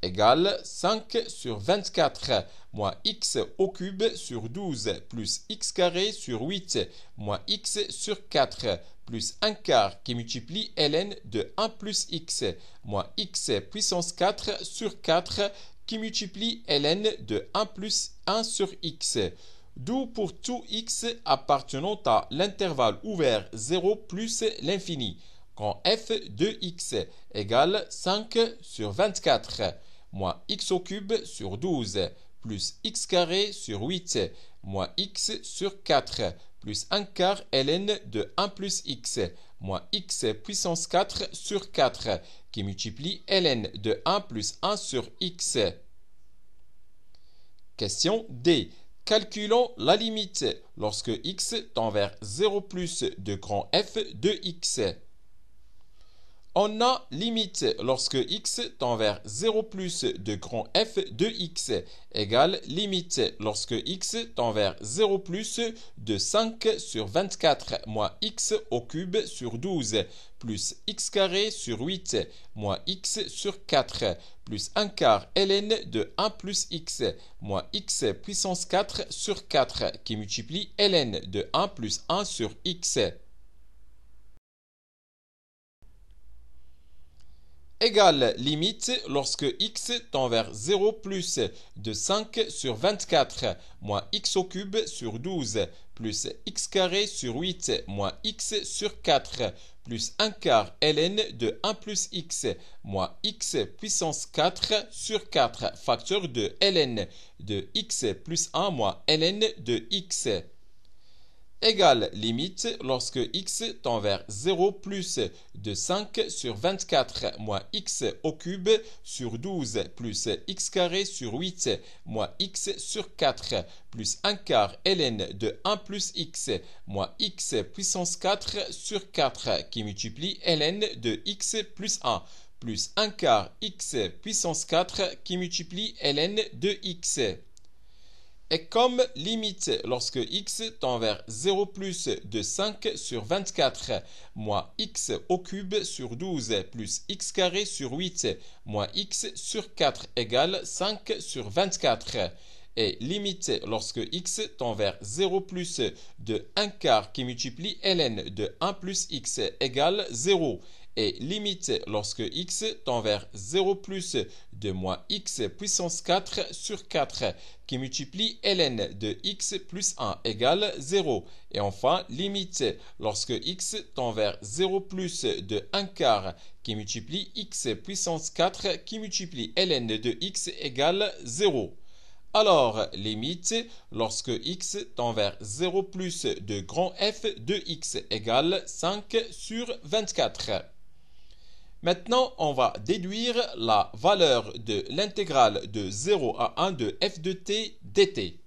égale 5 sur 24 moins x au cube sur 12 plus x carré sur 8 moins x sur 4 plus 1 quart qui multiplie ln de 1 plus x moins x puissance 4 sur 4 qui multiplie ln de 1 plus 1 sur x. D'où pour tout x appartenant à l'intervalle ouvert 0 plus l'infini, quand f de x égale 5 sur 24 moins x au cube sur 12 plus x carré sur 8 moins x sur 4 plus 1 quart ln de 1 plus x moins x puissance 4 sur 4 qui multiplie ln de 1 plus 1 sur x. Question D. Calculons la limite lorsque x tend vers 0 plus de grand f de x. On a limite lorsque x tend vers 0 plus de grand f de x égale limite lorsque x tend vers 0 plus de 5 sur 24 moins x au cube sur 12 plus x carré sur 8 moins x sur 4 plus 1 quart ln de 1 plus x moins x puissance 4 sur 4 qui multiplie ln de 1 plus 1 sur x égale limite lorsque x tend vers 0 plus de 5 sur 24 moins x au cube sur 12 plus x carré sur 8 moins x sur 4 plus 1 quart ln de 1 plus x moins x puissance 4 sur 4 facteur de ln de x plus 1 moins ln de x égale limite lorsque x tend vers 0 plus de 5 sur 24 moins x au cube sur 12 plus x carré sur 8 moins x sur 4 plus 1 quart ln de 1 plus x moins x puissance 4 sur 4 qui multiplie ln de x plus 1 plus 1 quart x puissance 4 qui multiplie ln de x. Et comme limite lorsque x tend vers 0 plus de 5 sur 24 moins x au cube sur 12 plus x carré sur 8 moins x sur 4 égale 5 sur 24. Et limite lorsque x tend vers 0 plus de 1 quart qui multiplie ln de 1 plus x égale 0. Et limite lorsque x tend vers 0 plus de moins x puissance 4 sur 4 qui multiplie ln de x plus 1 égale 0. Et enfin, limite lorsque x tend vers 0 plus de 1 quart qui multiplie x puissance 4 qui multiplie ln de x égale 0. Alors, limite lorsque x tend vers 0 plus de grand f de x égale 5 sur 24. Maintenant, on va déduire la valeur de l'intégrale de 0 à 1 de f de t dt.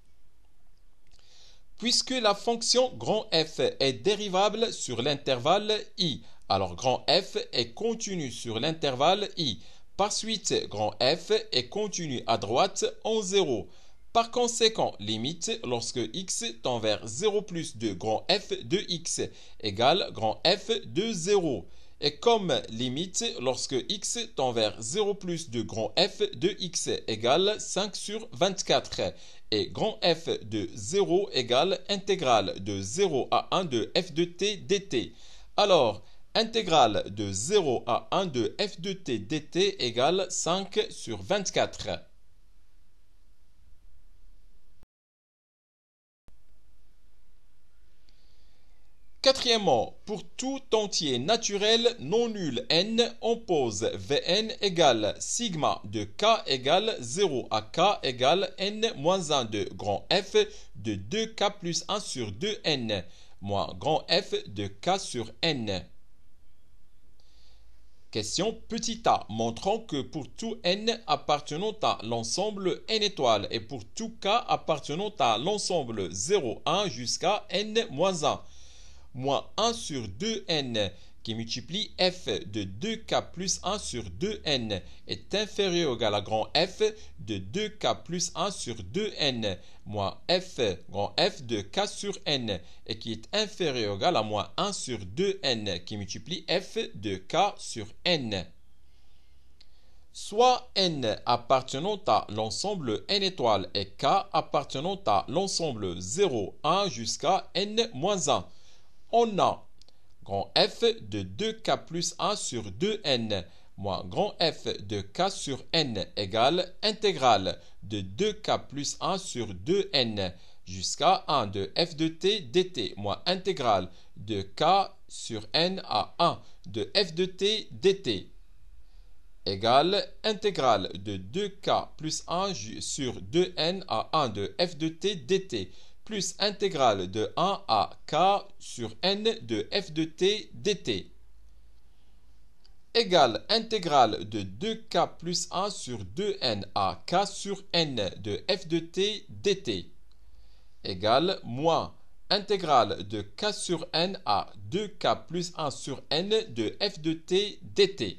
Puisque la fonction grand f est dérivable sur l'intervalle i, alors grand f est continu sur l'intervalle i. Par suite, grand f est continu à droite en 0. Par conséquent, limite lorsque x tend vers 0 plus de grand f de x égale grand f de 0. Et comme limite lorsque x tend vers 0 plus de grand f de x égale 5 sur 24 et grand f de 0 égale intégrale de 0 à 1 de f de t dt. Alors, intégrale de 0 à 1 de f de t dt égale 5 sur 24. Quatrièmement, pour tout entier naturel non nul n, on pose Vn égale sigma de k égale 0 à k égale n moins 1 de grand F de 2k plus 1 sur 2n moins grand F de k sur n. Question petit a, montrant que pour tout n appartenant à l'ensemble n étoiles et pour tout k appartenant à l'ensemble 0, 1 jusqu'à n moins 1, moins 1 sur 2n qui multiplie f de 2k plus 1 sur 2n est inférieur ou égal à grand F de 2k plus 1 sur 2n moins f grand F de k sur n et qui est inférieur ou égal à moins 1 sur 2n qui multiplie f de k sur n. Soit n appartenant à l'ensemble n étoiles et k appartenant à l'ensemble 0, 1 jusqu'à n moins 1. On a grand F de 2k plus 1 sur 2n moins grand F de k sur n égale intégrale de 2k plus 1 sur 2n jusqu'à 1 de f de t dt moins intégrale de k sur n à 1 de f de t dt égale intégrale de 2k plus 1 sur 2n à 1 de f de t dt plus intégrale de 1 à k sur n de f de t dt égale intégrale de 2k plus 1 sur 2n à k sur n de f de t dt égale moins intégrale de k sur n à 2k plus 1 sur n de f de t dt.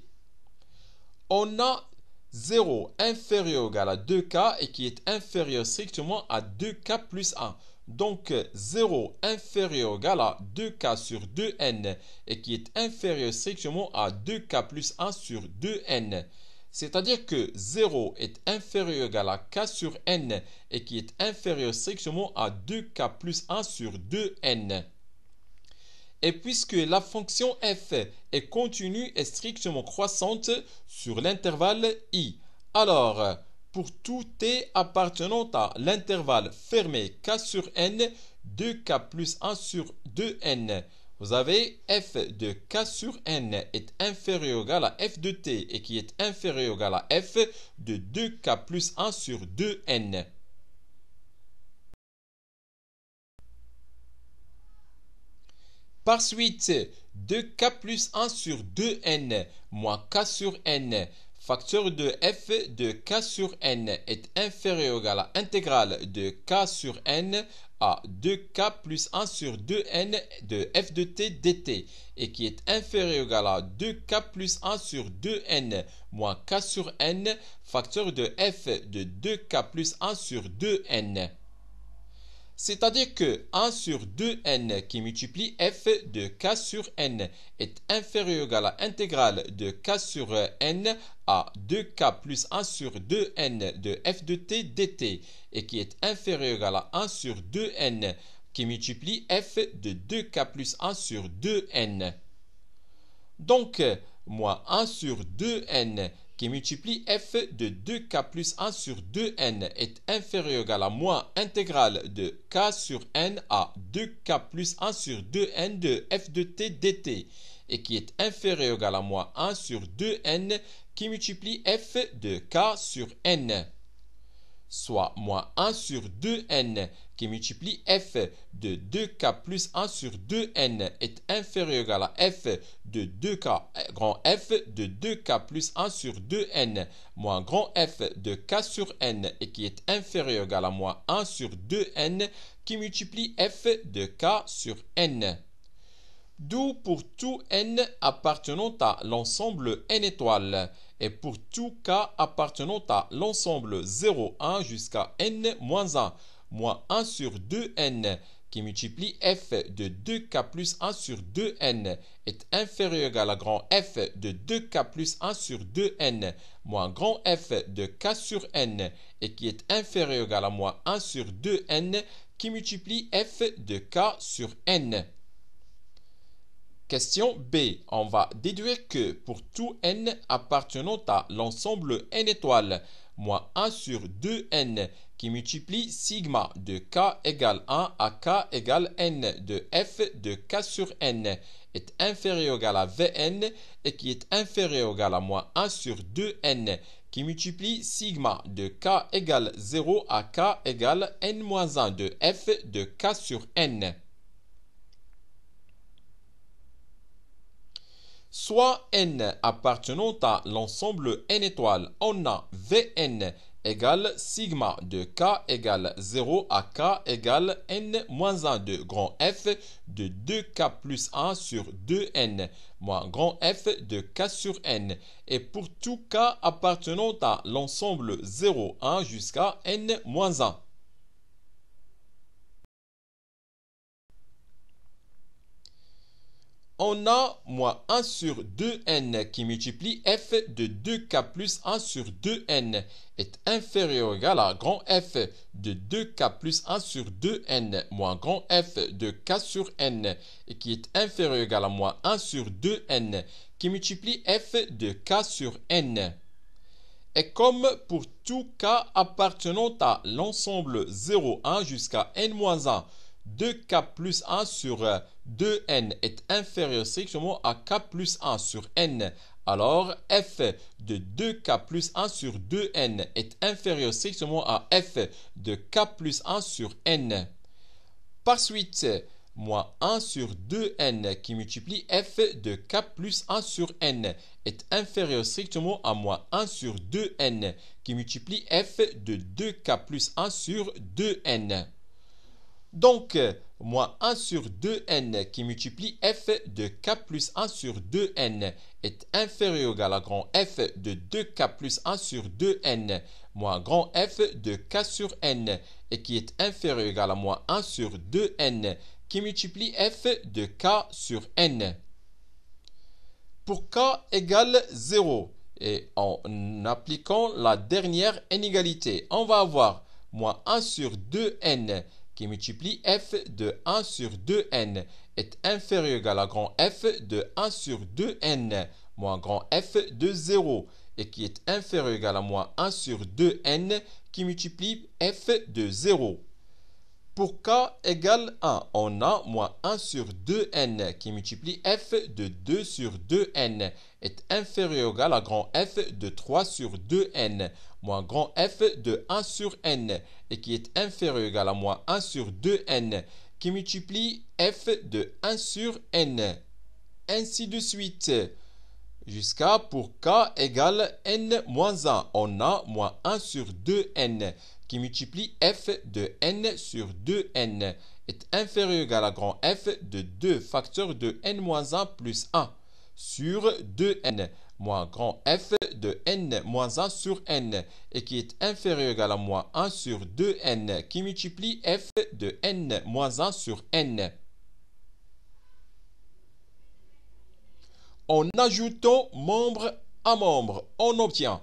On a 0 inférieur ou égal à 2k et qui est inférieur strictement à 2k plus 1. Donc 0 inférieur ou égal à 2k sur 2n et qui est inférieur strictement à 2k plus 1 sur 2n. C'est-à-dire que 0 est inférieur ou égal à k sur n et qui est inférieur strictement à 2k plus 1 sur 2n. Et puisque la fonction f est continue et strictement croissante sur l'intervalle i, alors pour tout t appartenant à l'intervalle fermé k sur n, 2k plus 1 sur 2n, vous avez f de k sur n est inférieur ou égal à f de t et qui est inférieur ou égal à f de 2k plus 1 sur 2n. Par suite, 2k plus 1 sur 2n moins k sur n, facteur de f de k sur n est inférieur ou égal à intégrale de k sur n à 2k plus 1 sur 2n de f de t dt et qui est inférieur ou égal à 2k plus 1 sur 2n moins k sur n, facteur de f de 2k plus 1 sur 2n. C'est-à-dire que 1 sur 2n qui multiplie f de k sur n est inférieur ou égal à intégrale de k sur n à 2k plus 1 sur 2n de f de t dt et qui est inférieur ou égal à 1 sur 2n qui multiplie f de 2k plus 1 sur 2n. Donc, moins 1 sur 2n qui multiplie f de 2k plus 1 sur 2n est inférieur ou égal à moins intégrale de k sur n à 2k plus 1 sur 2n de f de t dt et qui est inférieur ou égal à moins 1 sur 2n qui multiplie f de k sur n, soit moins 1 sur 2n qui multiplie f de 2k plus 1 sur 2n est inférieur ou égal à f de 2k grand F de 2k plus 1 sur 2n moins grand F de k sur n et qui est inférieur ou égal à moins 1 sur 2n qui multiplie f de k sur n. D'où pour tout n appartenant à l'ensemble n étoiles et pour tout k appartenant à l'ensemble 0, 1 jusqu'à n moins 1, moins 1 sur 2n qui multiplie f de 2k plus 1 sur 2n est inférieur ou égal à grand F de 2k plus 1 sur 2n moins grand F de k sur n et qui est inférieur ou égal à moins 1 sur 2n qui multiplie f de k sur n. Question B. On va déduire que pour tout n appartenant à l'ensemble n étoiles, moins 1 sur 2n qui multiplie sigma de k égale 1 à k égale n de f de k sur n est inférieur ou égal à Vn et qui est inférieur ou égal à moins 1 sur 2n qui multiplie sigma de k égale 0 à k égale n-1 de f de k sur n. Soit n appartenant à l'ensemble n étoiles, on a Vn égale sigma de k égale 0 à k égale n-1 de grand F de 2k plus 1 sur 2n moins grand F de k sur n. Et pour tout k appartenant à l'ensemble 0, 1 jusqu'à n-1. On a moins 1 sur 2n qui multiplie f de 2k plus 1 sur 2n est inférieur ou égal à grand F de 2k plus 1 sur 2n moins grand F de k sur n et qui est inférieur ou égal à moins 1 sur 2n qui multiplie f de k sur n. Et comme pour tout k appartenant à l'ensemble 0, 1 jusqu'à n-1, 2k plus 1 sur 2n est inférieur strictement à k plus 1 sur n. Alors, f de 2k plus 1 sur 2n est inférieur strictement à f de k plus 1 sur n. Par suite, moins 1 sur 2n qui multiplie f de k plus 1 sur n est inférieur strictement à moins 1 sur 2n qui multiplie f de 2k plus 1 sur 2n. Donc, moins 1 sur 2n qui multiplie f de k plus 1 sur 2n est inférieur ou égal à grand F de 2k plus 1 sur 2n moins grand F de k sur n et qui est inférieur ou égal à moins 1 sur 2n qui multiplie f de k sur n. Pour k égale 0 et en appliquant la dernière inégalité, on va avoir moins 1 sur 2n qui multiplie f de 1 sur 2n est inférieur ou égal à grand F de 1 sur 2n moins grand F de 0 et qui est inférieur ou égal à moins 1 sur 2n qui multiplie f de 0. Pour k égale 1, on a moins 1 sur 2n qui multiplie f de 2 sur 2n est inférieur ou égal à grand F de 3 sur 2n moins grand F de 1 sur n et qui est inférieur ou égal à moins 1 sur 2n qui multiplie f de 1 sur n. Ainsi de suite. Jusqu'à pour k égale n-1, on a moins 1 sur 2n qui multiplie f de n sur 2n est inférieur ou égal à grand F de 2 facteurs de n-1 plus 1 sur 2n moins grand F de n-1 sur n et qui est inférieur ou égal à moins 1 sur 2n qui multiplie f de n-1 sur n. En ajoutant membre à membre, on obtient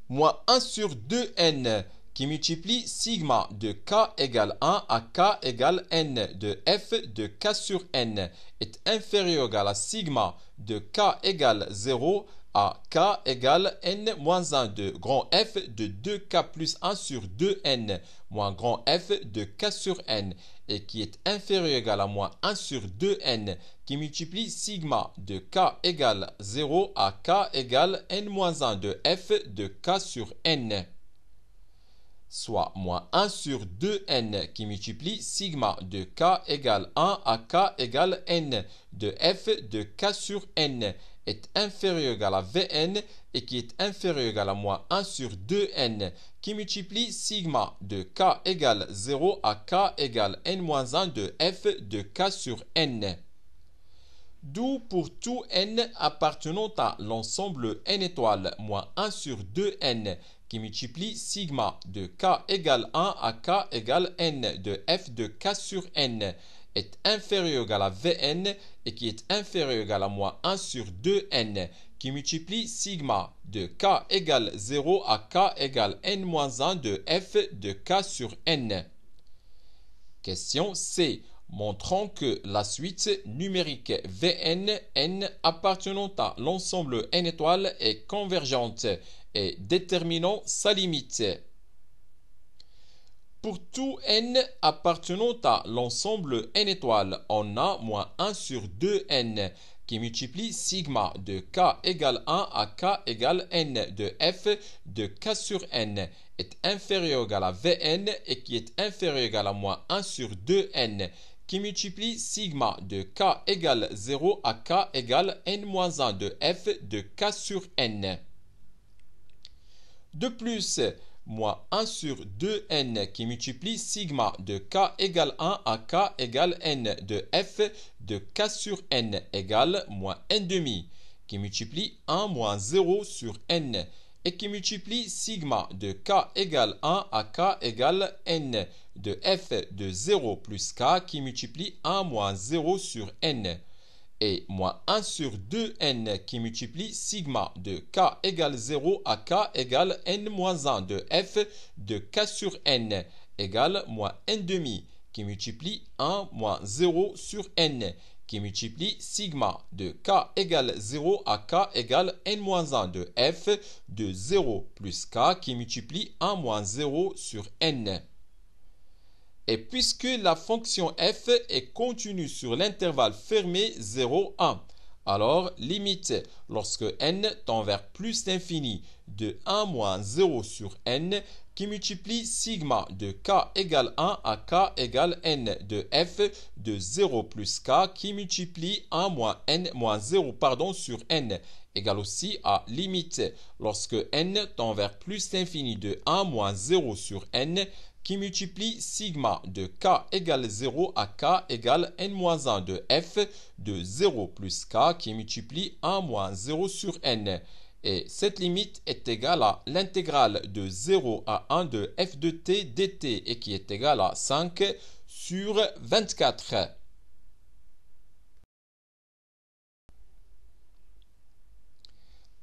moins 1 sur 2n qui multiplie sigma de k égale 1 à k égale n de f de k sur n est inférieur ou égal à sigma de k égale 0 à k égale n-1 de grand F de 2k plus 1 sur 2n moins grand F de k sur n et qui est inférieur ou égal à moins 1 sur 2n qui multiplie sigma de k égale 0 à k égale n-1 de f de k sur n. Soit moins 1 sur 2n qui multiplie sigma de k égale 1 à k égale n de f de k sur n est inférieur ou égal à Vn et qui est inférieur ou égal à moins 1 sur 2n qui multiplie sigma de k égale 0 à k égale n-1 de f de k sur n. D'où pour tout n appartenant à l'ensemble n étoiles, moins 1 sur 2n qui multiplie sigma de k égale 1 à k égale n de f de k sur n est inférieur ou égal à Vn et qui est inférieur ou égal à moins 1 sur 2n qui multiplie sigma de k égale 0 à k égale n-1 de f de k sur n. Question C. Montrons que la suite numérique Vn, n appartenant à l'ensemble n étoile est convergente et déterminons sa limite. Pour tout n appartenant à l'ensemble n étoile, on a moins 1 sur 2n qui multiplie sigma de k égale 1 à k égale n de f de k sur n est inférieur ou égal à Vn et qui est inférieur ou égal à moins 1 sur 2n qui multiplie sigma de k égale 0 à k égale n-1 de f de k sur n. De plus, moins 1 sur 2n qui multiplie sigma de k égale 1 à k égale n de f de k sur n égale moins n demi qui multiplie 1 moins 0 sur n et qui multiplie sigma de k égale 1 à k égale n de f de 0 plus k qui multiplie 1 moins 0 sur n et moins 1 sur 2n qui multiplie sigma de k égale 0 à k égale n-1 de f de k sur n égale moins n demi qui multiplie 1 moins 0 sur n qui multiplie sigma de k égale 0 à k égale n-1 de f de 0 plus k qui multiplie 1 moins 0 sur n. Et puisque la fonction f est continue sur l'intervalle fermé 0, 1, alors limite lorsque n tend vers plus l'infini de 1 moins 0 sur n qui multiplie sigma de k égale 1 à k égale n de f de 0 plus k qui multiplie 1 moins n moins 0 sur n égale aussi à limite lorsque n tend vers plus l'infini de 1 moins 0 sur n qui multiplie sigma de k égale 0 à k égale n-1 de f de 0 plus k qui multiplie 1 moins 0 sur n. Et cette limite est égale à l'intégrale de 0 à 1 de f de t dt et qui est égale à 5 sur 24.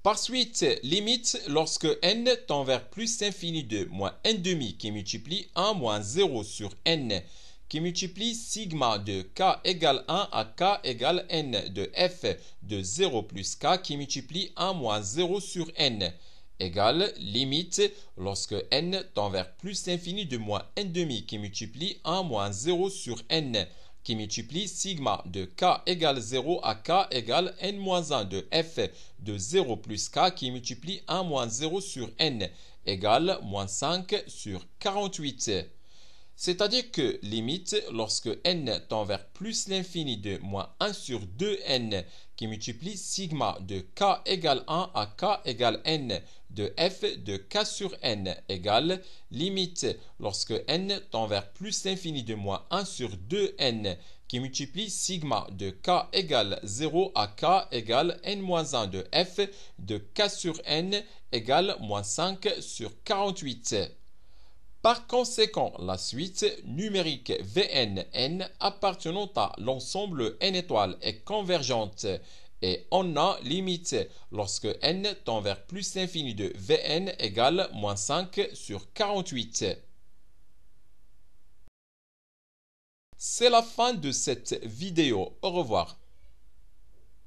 Par suite, limite lorsque n tend vers plus l'infini de moins n demi qui multiplie 1 moins 0 sur n qui multiplie sigma de k égale 1 à k égale n de f de 0 plus k qui multiplie 1 moins 0 sur n égale limite lorsque n tend vers plus l'infini de moins n demi qui multiplie 1 moins 0 sur n qui multiplie sigma de k égale 0 à k égale n-1 de f de 0 plus k qui multiplie 1 moins 0 sur n égale moins 5 sur 48. C'est-à-dire que limite lorsque n tend vers plus l'infini de moins 1 sur 2n qui multiplie sigma de k égale 1 à k égale n de f de k sur n égale limite lorsque n tend vers plus l'infini de moins 1 sur 2n qui multiplie sigma de k égale 0 à k égale n-1 de f de k sur n égale moins 5 sur 48. Par conséquent, la suite numérique Vn, n appartenant à l'ensemble n étoile est convergente et on a limite lorsque n tend vers plus l'infini de Vn égale moins 5 sur 48. C'est la fin de cette vidéo. Au revoir.